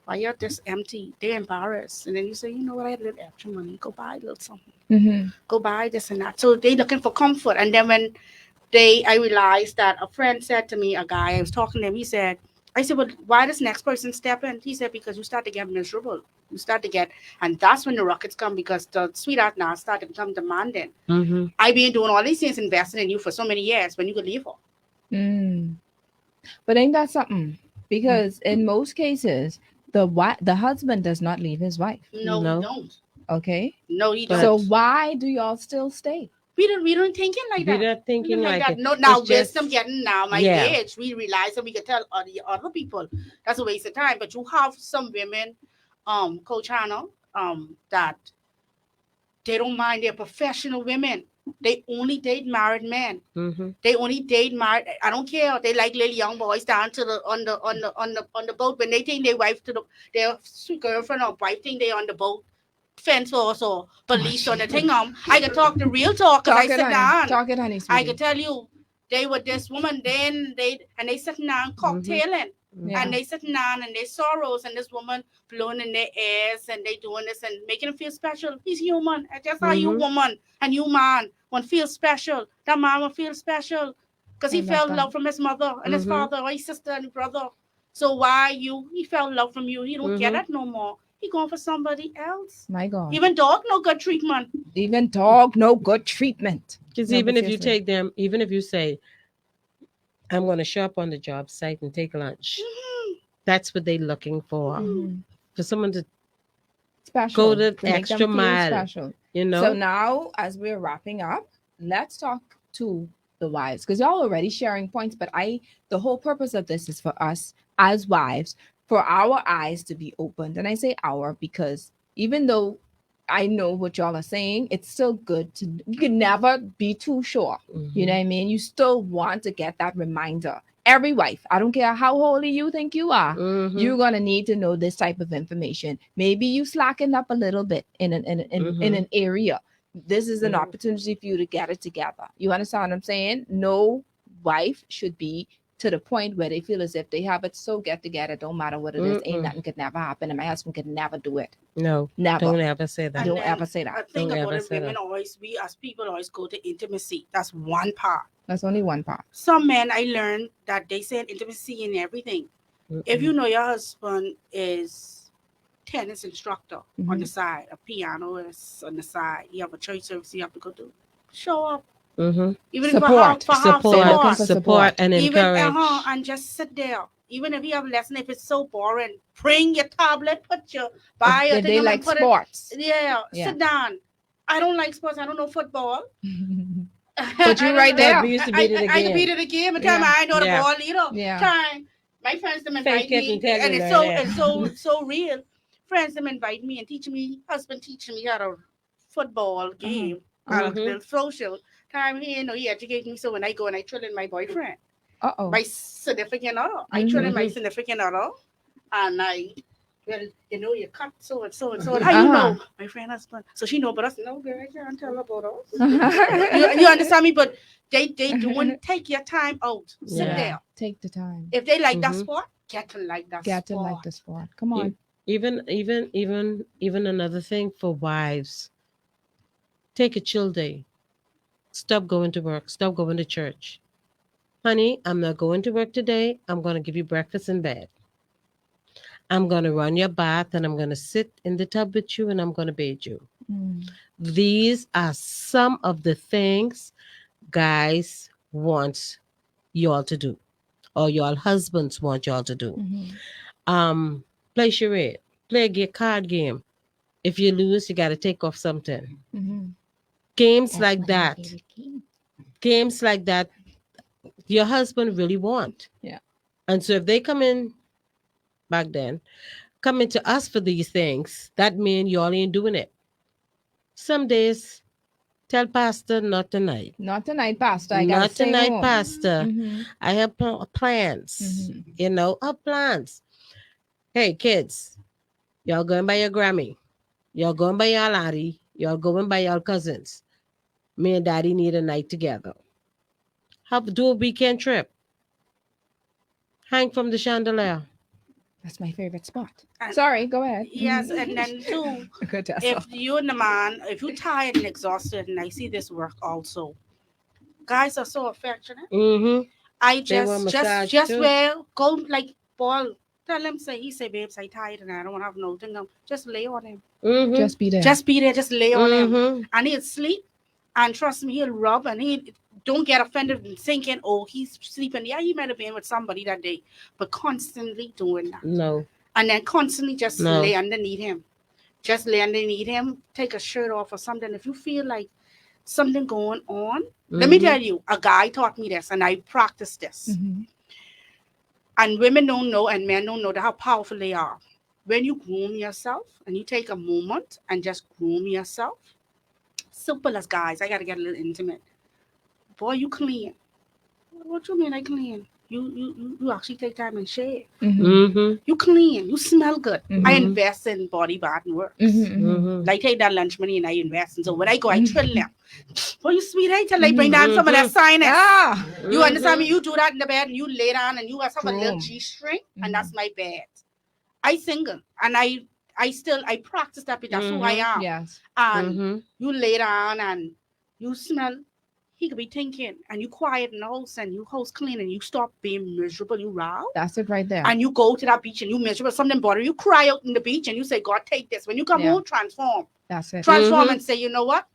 Why your this empty? They're embarrassed. And then you say, you know what, I had a little extra money. Go buy a little something. Mhm. Go buy this and that. So they looking for comfort. And then when I realized that a friend said to me, a guy, I was talking to him, I said, well, why does next person step in? He said, because you start to get miserable. You start to get, and that's when the rockets come because the sweetheart now start to become demanding. Mhm. I been doing all these things, investing in you for so many years when you could leave her. Mm. But ain't that something? Because in most cases, the husband does not leave his wife. No, No. he don't. Okay. No, he But- don't. So why do y'all still stay? We don't thinking like We're that. not thinking We don't like it. No, now It's just- wisdom getting now my Yeah. age. We realize that we can tell other people that's a waste of time. But you have some women, Coach Hanna, that they don't mind. They're professional women. They only date married men. Mhm. They only date married. I don't care. They like little young boys down to the on the boat when they think their wife to their sweet girlfriend or wife think they on the boat fence or police on the thing. I can talk the real talk because I Talk it, sit honey. down. Talk it, honey, I sweetie. can tell you they were this woman then they sitting down cocktailing. Yeah. And they sitting down and they sorrows and this woman blowing in their ears and they doing this and making them feel special. He's human. And just how you woman and you man one feel special. That man will feel special because he I love felt that. love from his mother and his father or his sister and his brother. So why he felt love from you. He don't get that no more. He going for somebody else. My God. Even dog no good treatment. Even dog, no good treatment. Because No, even but if you seriously. take them, even if you say, I'm going to show up on the job site and take lunch, that's what they're looking for. Mhm. For someone to Special. go the to make them extra feel mile, Special. you know? So now, as we're wrapping up, let's talk to the wives because y'all already sharing points. But the whole purpose of this is for us as wives, for our eyes to be opened. And I say our because even though I know what y'all are saying, it's still good to. You can never be too sure. You know what I mean? You still want to get that reminder. Every wife, I don't care how holy you think you are, Mhm. you're gonna need to know this type of information. Maybe you slackened up a little bit in an area. This is an opportunity for you to get it together. You understand what I'm saying? No wife should be to the point where they feel as if they have it so get together, don't matter what it is, ain't nothing could never happen, and my husband could never do it. No, Never. don't ever say that. And Don't then ever say that. I think Don't about ever it, say women that. always, we as people always go to intimacy. That's one part. That's only one part. Some men I learned that they say intimacy in everything. If you know your husband is tennis instructor on the side, a pianist on the side, you have a church service you have to go to, show up. Even Support. for half They're looking support. for support and Even encourage. and just sit there. Even if you have a lesson, if it's so boring, bring your tablet, buy your If thing they and like put sports. it. Yeah, Yeah. sit down. I don't like sports. I don't know football. But you right Because there. we used to beat it I can beat again. it again. But time Yeah. I know the Yeah. ball leader. Yeah. Time my friends them invite Fake it me, and tell and you it's like so that. it's so real. Friends them invite me and teach me. Husband teaching me how to football game. How to Mm-hmm. the social time he educates me. So when I go and I thrill in my boyfriend, Uh-oh. my significant other, I thrill in Mhm. my Mm-hmm. significant other, and I. Well, you cut so and so and so. And how you Uh-huh. know my friend husband? So she know about us. No, girl, I can't tell her about us. You understand me? But they doing take your time out. Sit Yeah. Yeah. there. Take the time. If they like that Mm-hmm. sport, get to like that Get to like sport. the sport. Come E- on. even another thing for wives. Take a chill day. Stop going to work. Stop going to church. Honey, I'm not going to work today. I'm going to give you breakfast in bed. I'm going to run your bath and I'm going to sit in the tub with you and I'm going to bathe you. Mm. These are some of the things guys want y'all to do or y'all husbands want y'all to do. Mhm. Um, Play charade, play a card game. If you lose, you got to take off something. Mhm. Games That's like one of my that, favorite games. games like that, your husband really want. Yeah. And so if they come in back then, coming to us for these things, that mean y'all ain't doing it. Some days, tell pastor not tonight. Not tonight, Pastor. I gotta Not stay tonight, home. pastor. Mhm. I have plans. Mhm. Plans. Hey, kids, y'all going by your Grammy. Y'all going by your laddie. Y'all going by your cousins. Me and daddy need a night together. Do a weekend trip. Hang from the chandelier. That's my favorite spot. And Sorry, go ahead. yes, and then too, Good Tessa. if you and the man, if you tired and exhausted, and I see this work also, guys are so affectionate. Mm-hmm. I They want massage just too. well go like Paul. Tell him say he say babes I tired and I don't want to have no thing. Just lay on him. Mm-hmm. Just be there. Just be there. Just lay on him, Mm-hmm. and he'll sleep. And trust me, he'll rub and he don't get offended and thinking, oh, he's sleeping. Yeah, he might have been with somebody that day, but constantly doing that. No. And then constantly just No. lay underneath him. Just lay underneath him, take a shirt off or something. If you feel like something going on, let me Mm-hmm. tell you, a guy taught me this and I practiced this. Mhm. And women don't know and men don't know how powerful they are. When you groom yourself and you take a moment and just groom yourself, simple as guys, I got to get a little intimate. Boy, you clean. What you mean I clean? You actually take time and shave. Mhm. Mm-hmm. You clean. You smell good. I Mhm. invest in body bath and works. Mhm. Mm-hmm. Like take that lunch money and I invest. And so when I go, I trill Mhm. them. Boy, you sweet, I tell they bring down some of that sinus. Ah. You understand me? Mm-hmm. You do that in the bed and you lay down and you have some a little Groom. G string and Mhm. that's my bed. I single and I practice that because that's who I Mm-hmm. am. Yes. And Mm-hmm. you lay down and you smell. He could be thinking, and you quiet in the house and you house clean and you stop being miserable. You row That's it right there. and you go to that beach and you miserable. Something bother you, cry out in the beach and you say, God, take this. When you come Yeah. home, transform, That's it. transform Mm-hmm. and say, you know what?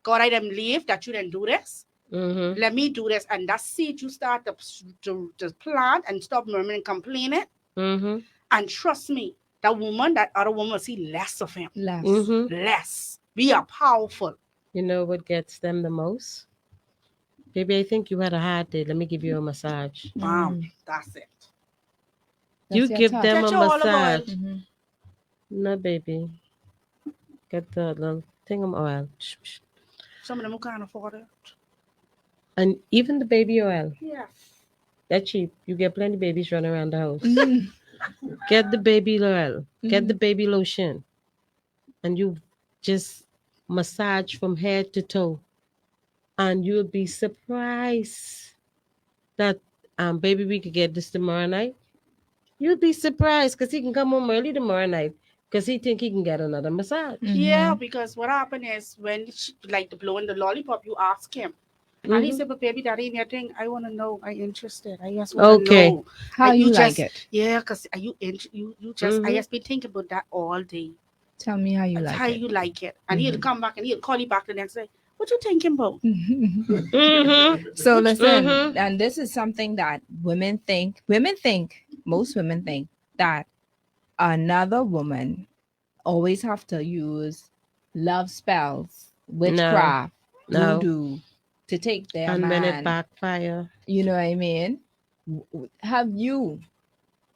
God, I didn't leave that you didn't do this. Mm-hmm. Let me do this. And that seed you start to plant and stop murmuring and complaining. Mm-hmm. And trust me, that other woman will see less of him. Less. Mm-hmm. Less. We are powerful. You know what gets them the most? Baby, I think you had a hard day. Let me give you a massage. Bam. Mm. That's it. You That's your give touch. them Get a your olive oil. massage. Mhm. No, baby. Get the little thing of oil. Psh, psh. Some of them who can't afford it. And even the baby oil. Yes. They're cheap. You get plenty babies running around the house. Mhm. Get the baby oil. Get the Mhm. baby lotion. And you just massage from head to toe. And you'll be surprised that baby we could get this tomorrow night. You'll be surprised because he can come home early tomorrow night because he think he can get another massage. Yeah, Mhm. because what happened is when she, like the blowing the lollipop, you ask him. And he Mm-hmm. said, but baby, that ain't your thing. I want to know. I interested. I just want to Okay. know. How you like just, it? yeah, because you just, I Mhm. just been thinking about that all day. Tell me how you That's like how it. you like it. And he'll Mhm. come back and he'll call you back the next day. What you thinking about? Mm-hmm. So listen, Mhm. and this is something that most women think that another woman always have to use love spells, No. witchcraft, No. voodoo, to take their And then it man. backfire. You know what I mean? Have you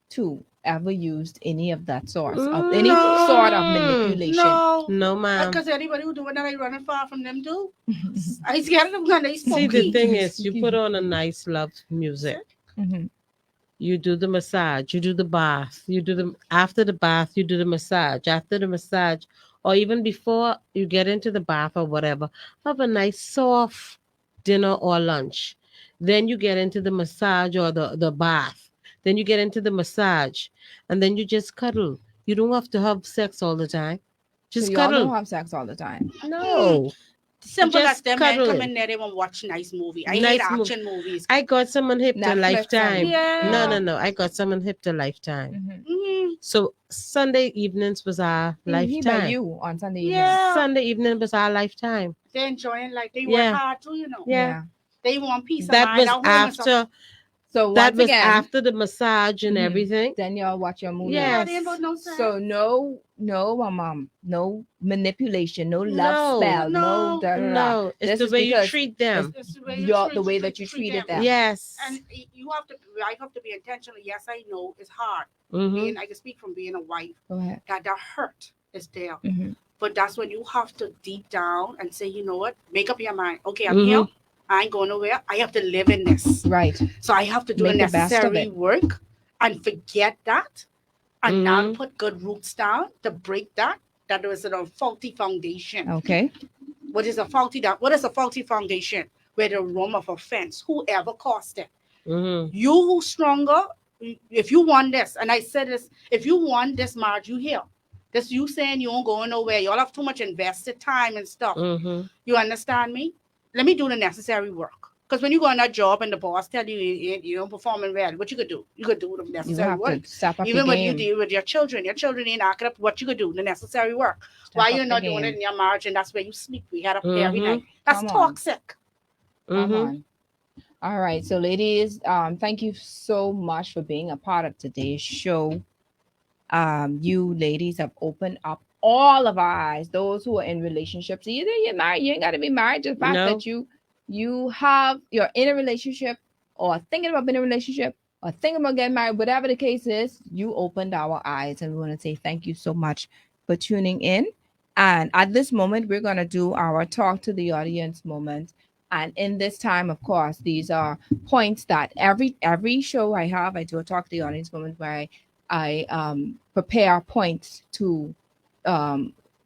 two ever used any of that source of any No. sort of manipulation? No. No, ma'am. Because anybody who doing that, I running far from them too. I scared of them when they See, the spooky. thing is, you put on a nice love music. Mhm. You do the massage, you do the bath, you do the after the bath, you do the massage. After the massage, or even before you get into the bath or whatever, have a nice soft dinner or lunch. Then you get into the massage or the bath. Then you get into the massage, and then you just cuddle. You don't have to have sex all the time. So Just y'all don't cuddle. have sex all the time. No, Simple as just them men come cuddling. in there, they want to watch nice movie. I hate Nice move. action movies. I got someone hip to Netflix and Lifetime. Yeah. No. I got someone hip to Lifetime. Mhm. Mhm. So Sunday evenings was our He met Lifetime. you on Sunday evening. Yeah. Sunday evening was our Lifetime. They're enjoying life. They Yeah. work hard too, you know. Yeah. They want peace of That mind was at home and stuff. after So that once was again, after the massage and Mhm. everything. then y'all watch your movie. Yeah, Yes. they ain't about no sex. So no, no manipulation, no love No. spell, no No. da, da, da. No, it's This the is way you because treat them. It's the way you the way that you treated them. Yes. And you have to, I have to be intentional. Yes, I know it's hard. Mm-hmm. Being, I can speak from being a wife. Go ahead. That hurt is there. Mhm. But that's when you have to deep down and say, you know what? Make up your mind. Okay, I'm Mhm. here. I ain't going nowhere. I have to live in this. Right. So I have to do Make the the best of necessary it. work and forget that and now Mhm. put good roots down to break that. That was a faulty foundation. Okay. What is a faulty foundation? Where the room of offense, whoever caused it. Mm-hmm. You who's stronger, if you want this, and I said this, if you want this marriage, you here. This you saying you ain't going nowhere. Y'all have too much invested time and stuff. Mm-hmm. You understand me? Let me do the necessary work. Because when you go on that job and the boss tell you you don't performing well, what you could do? You could do the You necessary have work. to step up Even your when you game. deal with your children ain't acting up. What you could do? The necessary work. Step Why up you're the not doing it game. in your marriage and that's where you sleep? We had up there every Mhm. night. That's Come on. toxic. Come Mm-hmm. on. All right. So ladies, thank you so much for being a part of today's show. You ladies have opened up all of our eyes. Those who are in relationships, either you're married, you ain't got to be married. Just the fact No. that you're in a relationship or thinking about being in a relationship or thinking about getting married, whatever the case is, you opened our eyes, and we want to say thank you so much for tuning in. And at this moment, we're gonna do our talk to the audience moment. And in this time, of course, these are points that every show I have, I do a talk to the audience moment where I prepare points to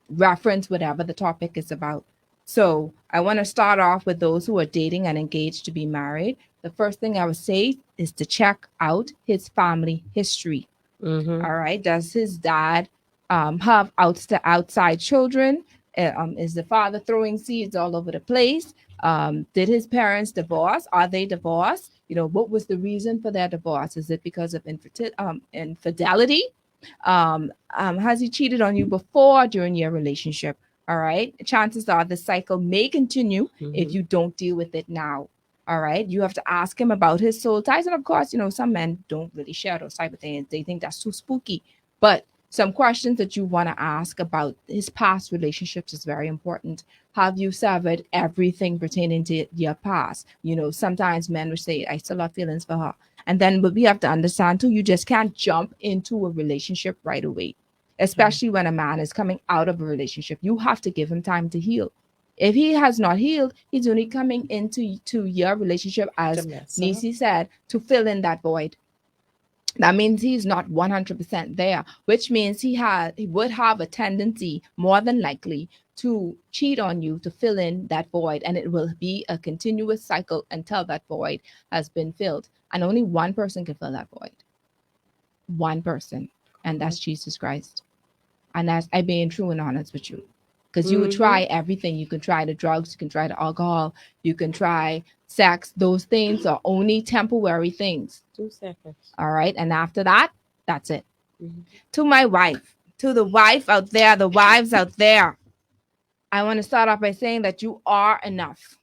reference whatever the topic is about. So I want to start off with those who are dating and engaged to be married. The first thing I would say is to check out his family history. Mm-hmm. All right. Does his dad have outside children? Is the father throwing seeds all over the place? Did his parents divorce? Are they divorced? What was the reason for their divorce? Is it because of infidelity? Has he cheated on you before during your relationship? All right. Chances are the cycle may continue if you don't deal with it now. All right. You have to ask him about his soul ties. And of course, some men don't really share those type of things. They think that's too spooky. But some questions that you want to ask about his past relationships is very important. Have you severed everything pertaining to your past? Sometimes men will say, I still have feelings for her. And then, but we have to understand too, you just can't jump into a relationship right away, especially when a man is coming out of a relationship. You have to give him time to heal. If he has not healed, he's only coming into your relationship, as Nisi said, to fill in that void. That means he's not 100% there, which means he would have a tendency, more than likely, to cheat on you to fill in that void. And it will be a continuous cycle until that void has been filled. And only one person can fill that void. One person. And that's Jesus Christ. And that's I being true and honest with you. Because you would try everything. You can try the drugs, you can try the alcohol, you can try sex. Those things are only temporary things. 2 seconds. All right. And after that, that's it. Mm-hmm. To my wife, to the wife out there, the wives out there, I want to start off by saying that you are enough.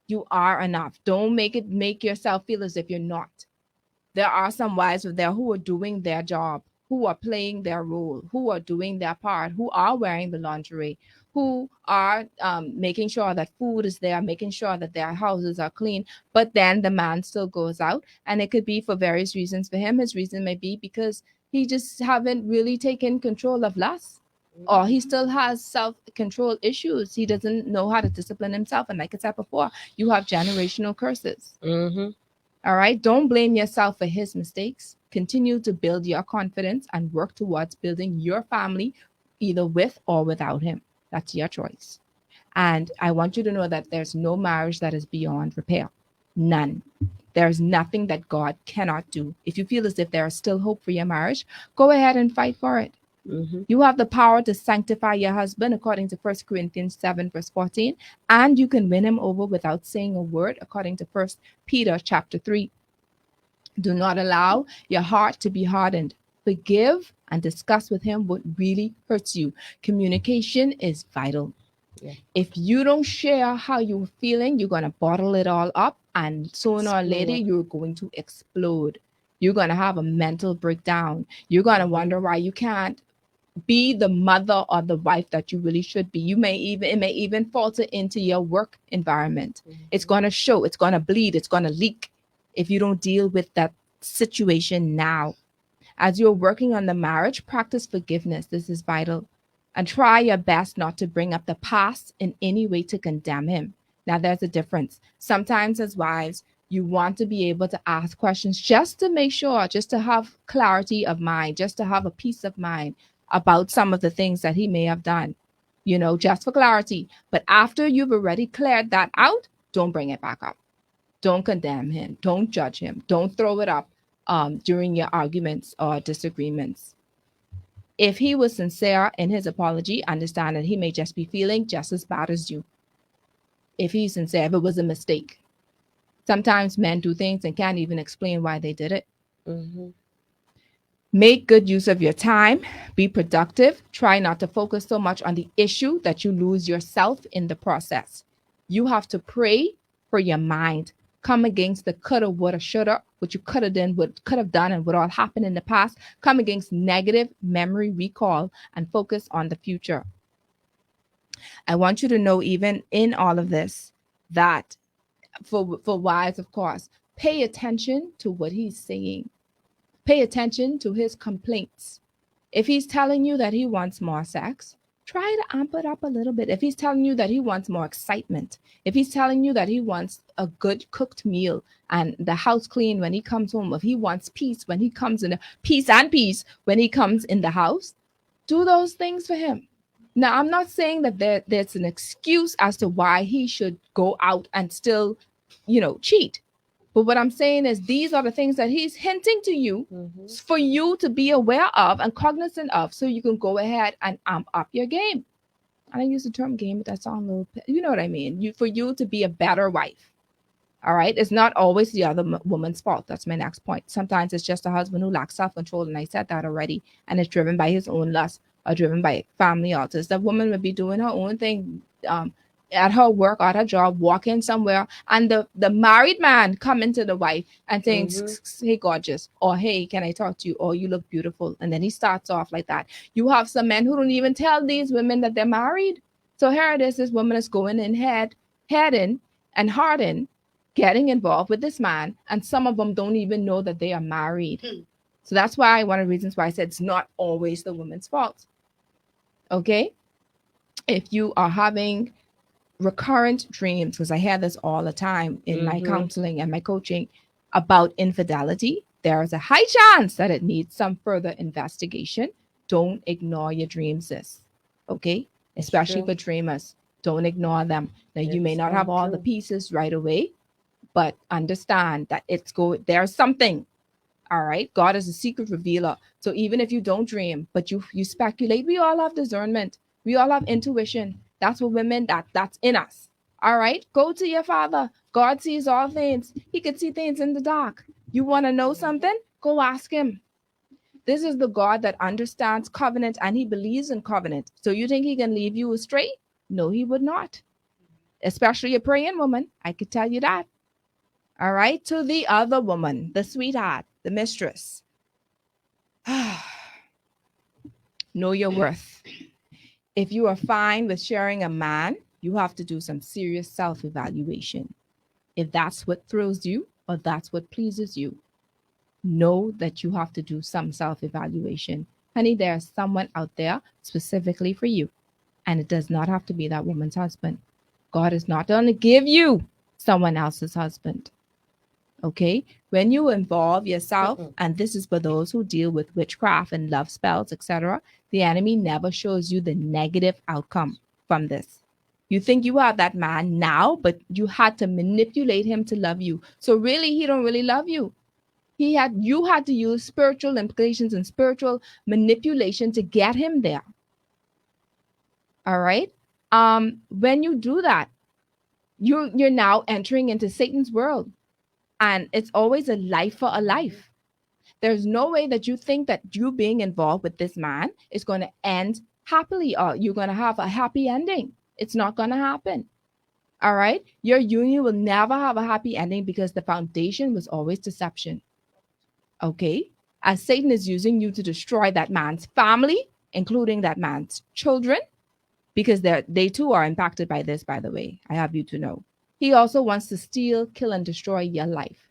You are enough. Don't make yourself feel as if you're not. There are some wives out there who are doing their job, who are playing their role, who are doing their part, who are wearing the lingerie, who are making sure that food is there, making sure that their houses are clean, but then the man still goes out, and it could be for various reasons. For him, his reason may be because he just haven't really taken control of lust, or he still has self-control issues. He doesn't know how to discipline himself, and like I said before, you have generational curses. Mm-hmm. All right, don't blame yourself for his mistakes. Continue to build your confidence and work towards building your family either with or without him. That's your choice. And I want you to know that there's no marriage that is beyond repair. None. There's nothing that God cannot do. If you feel as if there is still hope for your marriage, go ahead and fight for it. Mm-hmm. You have the power to sanctify your husband according to 1 Corinthians 7, verse 14, and you can win him over without saying a word according to 1 Peter chapter 3. Do not allow your heart to be hardened. Forgive and discuss with him what really hurts you. Communication is vital. Yeah. If you don't share how you're feeling, you're going to bottle it all up, and sooner or later, Explode. you're going to explode. You're going to have a mental breakdown. You're going to wonder why you can't be the mother or the wife that you really should be. It may even falter into your work environment. It's going to show, it's going to bleed, it's going to leak if you don't deal with that situation now. As you're working on the marriage, practice forgiveness. This is vital. And try your best not to bring up the past in any way to condemn him. Now, there's a difference. Sometimes, as wives, you want to be able to ask questions just to make sure, just to have clarity of mind, just to have a peace of mind about some of the things that he may have done, just for clarity. But after you've already cleared that out, don't bring it back up. Don't condemn him. Don't judge him. Don't throw it up during your arguments or disagreements. If he was sincere in his apology, understand that he may just be feeling just as bad as you. If he's sincere, if it was a mistake. Sometimes men do things and can't even explain why they did it. Mm-hmm. Make good use of your time. Be productive. Try not to focus so much on the issue that you lose yourself in the process. You have to pray for your mind. Come against the coulda, woulda, shoulda, what you could have done, what could have done, and what all happened in the past. Come against negative memory recall and focus on the future. I want you to know, even in all of this, that for wives, of course, pay attention to what he's saying. Pay attention to his complaints. If he's telling you that he wants more sex, try to amp it up a little bit. If he's telling you that he wants more excitement, if he's telling you that he wants a good cooked meal and the house clean when he comes home, if he wants peace when he comes in, peace when he comes in the house, do those things for him. Now, I'm not saying that there's an excuse as to why he should go out and still, cheat. But what I'm saying is these are the things that he's hinting to you for you to be aware of and cognizant of, so you can go ahead and amp up your game. I don't use the term game, but that sounds a little, you know what I mean? For you to be a better wife. All right. It's not always the other woman's fault. That's my next point. Sometimes it's just a husband who lacks self-control. And I said that already. And it's driven by his own lust or driven by family altars. The woman would be doing her own thing at her work, at her job, walking somewhere, and the married man come into the wife and saying, hey, gorgeous, or hey, can I talk to you, or you look beautiful. And then he starts off like that. You have some men who don't even tell these women that they're married. So here it is, this woman is going in head in and heart in, getting involved with this man, and some of them don't even know that they are married. So that's why one of the reasons why I said it's not always the woman's fault. Okay? If you are having recurrent dreams, because I hear this all the time in my counseling and my coaching about infidelity, there is a high chance that it needs some further investigation. Don't ignore your dreams, sis. Okay? Especially for dreamers. Don't ignore them. Now, you may not have all the pieces right away, but understand that there's something. All right? God is a secret revealer. So even if you don't dream, but you speculate, we all have discernment. We all have intuition. That's what women, that's in us. All right? Go to your father. God sees all things. He can see things in the dark. You want to know something? Go ask him. This is the God that understands covenant, and he believes in covenant. So you think he can leave you astray? No, he would not. Especially a praying woman. I could tell you that. All right? To the other woman, the sweetheart, the mistress. Know your worth. If you are fine with sharing a man, you have to do some serious self evaluation. If that's what thrills you or that's what pleases you, know that you have to do some self evaluation. Honey, there's someone out there specifically for you, and it does not have to be that woman's husband. God is not going to give you someone else's husband. Okay? When you involve yourself, and this is for those who deal with witchcraft and love spells, etc., the enemy never shows you the negative outcome from this. You think you have that man now, but you had to manipulate him to love you. So really, he don't really love you. You had to use spiritual implications and spiritual manipulation to get him there. All right. When you do that, you're now entering into Satan's world. And it's always a life for a life. There's no way that you think that you being involved with this man is going to end happily or you're going to have a happy ending. It's not going to happen. All right. Your union will never have a happy ending because the foundation was always deception. Okay. As Satan is using you to destroy that man's family, including that man's children, because they too are impacted by this, by the way. I have you to know. He also wants to steal, kill, and destroy your life.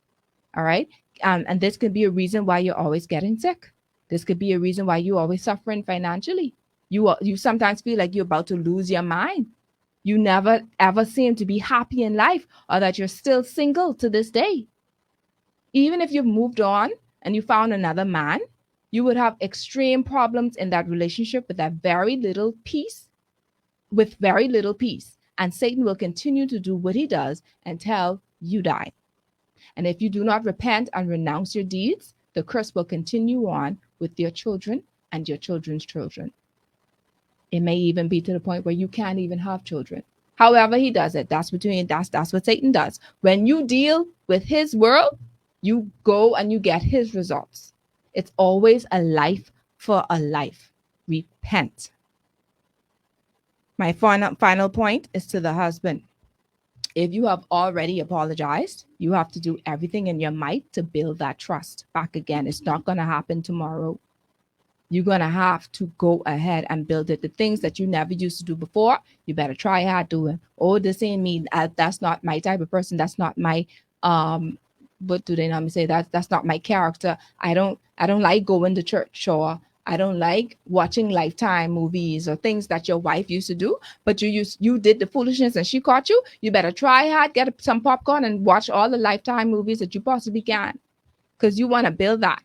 All right. And this could be a reason why you're always getting sick. This could be a reason why you're always suffering financially. You sometimes feel like you're about to lose your mind. You never ever seem to be happy in life, or that you're still single to this day. Even if you've moved on and you found another man, you would have extreme problems in that relationship with very little peace. And Satan will continue to do what he does until you die. And if you do not repent and renounce your deeds, the curse will continue on with your children and your children's children. It may even be to the point where you can't even have children. However he does it, that's what Satan does. When you deal with his world, you go and you get his results. It's always a life for a life. Repent. My final point is to the husband. If you have already apologized, you have to do everything in your might to build that trust back again. It's not going to happen tomorrow. You're going to have to go ahead and build it. The things that you never used to do before, you better try hard doing. Oh, this ain't me. That's not my type of person. That's not my, what do they normally say? That's not my character. I don't like going to church, or I don't like watching Lifetime movies or things that your wife used to do, but you did the foolishness and she caught you. You better try hard, get some popcorn and watch all the Lifetime movies that you possibly can, because you want to build that.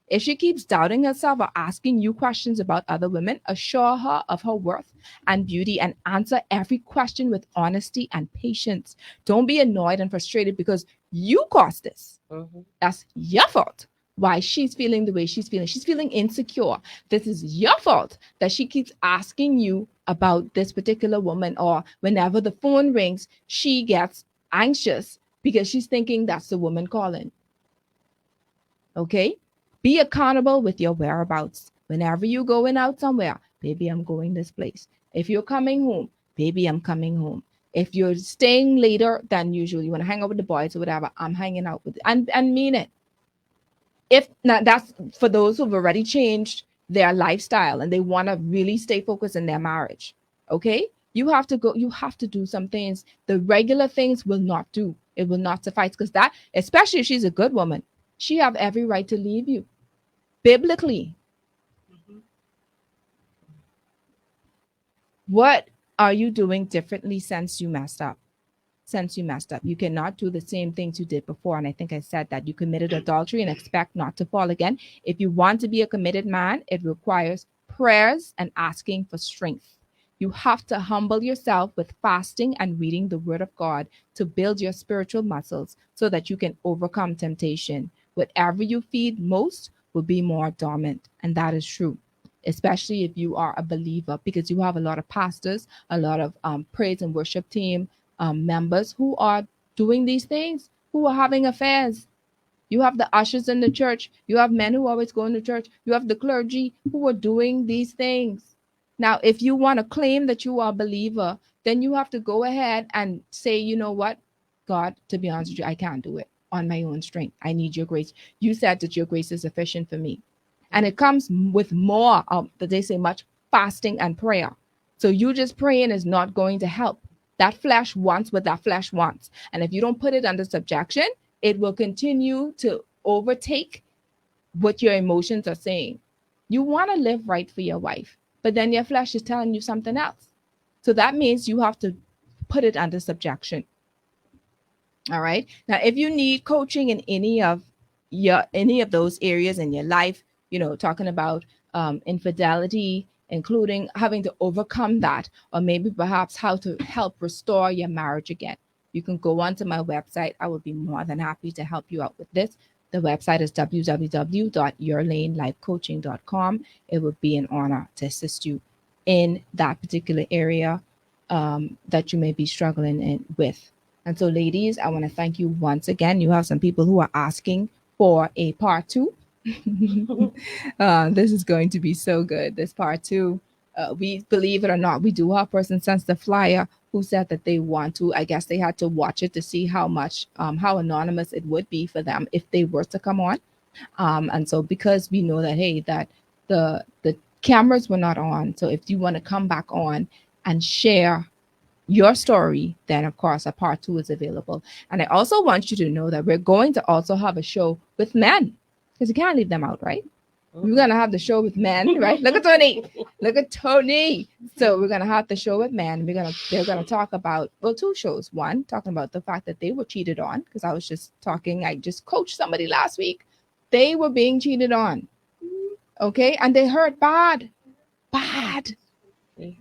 If she keeps doubting herself or asking you questions about other women, assure her of her worth and beauty and answer every question with honesty and patience. Don't be annoyed and frustrated because you caused this. That's your fault. Why she's feeling the way she's feeling. She's feeling insecure. This is your fault that she keeps asking you about this particular woman, or whenever the phone rings, she gets anxious because she's thinking that's the woman calling. Okay? Be accountable with your whereabouts. Whenever you're going out somewhere, baby, I'm going this place. If you're coming home, baby, I'm coming home. If you're staying later than usual, you want to hang out with the boys or whatever, I'm hanging out with, and mean it. If not, that's for those who've already changed their lifestyle and they want to really stay focused in their marriage. Okay? You have to do some things. The regular things will not do. It will not suffice, because that, especially if she's a good woman, she have every right to leave you. Biblically. What are you doing differently since you messed up? You cannot do the same things you did before. And I think I said that you committed adultery and expect not to fall again. If you want to be a committed man, it requires prayers and asking for strength. You have to humble yourself with fasting and reading the word of God to build your spiritual muscles so that you can overcome temptation. Whatever you feed most will be more dormant. And that is true, especially if you are a believer, because you have a lot of pastors, a lot of praise and worship team members who are doing these things, who are having affairs. You have the ushers in the church. You have men who always go into church. You have the clergy who are doing these things. Now, if you want to claim that you are a believer, then you have to go ahead and say, you know what, God, to be honest with you, I can't do it on my own strength. I need your grace. You said that your grace is sufficient for me. And it comes with more, they say, much fasting and prayer. So you just praying is not going to help. That flesh wants what that flesh wants. And if you don't put it under subjection, it will continue to overtake what your emotions are saying. You want to live right for your wife, but then your flesh is telling you something else. So that means you have to put it under subjection. All right. Now, if you need coaching in any of those areas in your life, talking about infidelity, including having to overcome that, or maybe perhaps how to help restore your marriage again, you can go onto my website. I would be more than happy to help you out with this. The website is www.yourlanelifecoaching.com. It would be an honor to assist you in that particular area that you may be struggling with. And so, ladies, I want to thank you once again. You have some people who are asking for a part two. This is going to be so good. This part two. We believe it or not, we do have a person since the flyer who said that they want to. I guess they had to watch it to see how much, how anonymous it would be for them if they were to come on. And so, because we know that, hey, that the cameras were not on. So if you want to come back on and share your story, then of course a part two is available. And I also want you to know that we're going to also have a show with men, because you can't leave them out, right? We're gonna have the show with men, right? Look at Tony. Look at Tony. So we're gonna have the show with men. They're gonna talk about, well, two shows. One talking about the fact that they were cheated on, because I just coached somebody last week. They were being cheated on. Okay, and they hurt bad.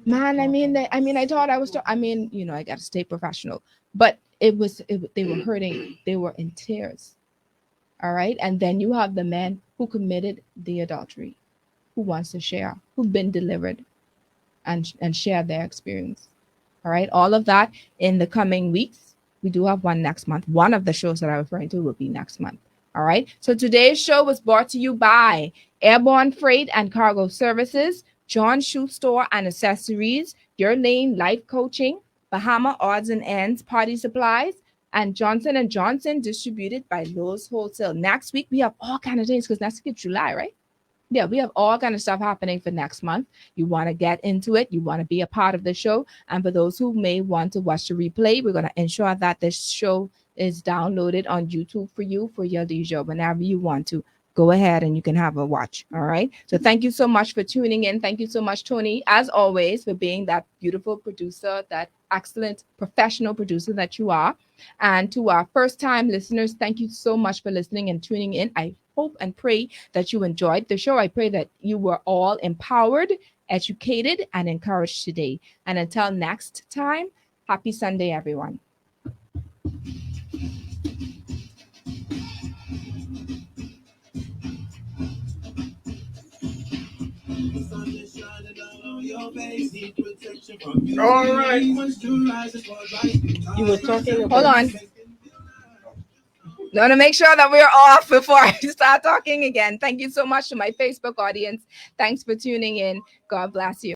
Man, I thought I was, I got to stay professional, but they were hurting. They were in tears. All right. And then you have the men who committed the adultery, who wants to share, who've been delivered and share their experience. All right. All of that in the coming weeks. We do have one next month. One of the shows that I'm referring to will be next month. All right. So today's show was brought to you by Airborne Freight and Cargo Services, John Shoe Store and Accessories, Your Lane Life Coaching, Bahama Odds and Ends Party Supplies, and Johnson & Johnson, distributed by Lowe's Wholesale. Next week, we have all kind of things, because next week is July, right? Yeah, we have all kind of stuff happening for next month. You want to get into it. You want to be a part of the show. And for those who may want to watch the replay, we're going to ensure that this show is downloaded on YouTube for you for your leisure whenever you want to. Go ahead and you can have a watch. All right. So thank you so much for tuning in. Thank you so much, Tony, as always, for being that beautiful producer, that excellent professional producer that you are. And to our first time listeners, thank you so much for listening and tuning in. I hope and pray that you enjoyed the show. I pray that you were all empowered, educated, and encouraged today. And until next time, happy Sunday, everyone. All right. You were talking Hold about. on. I want to make sure that we're off before I start talking again. Thank you so much to my Facebook audience. Thanks for tuning in. God bless you.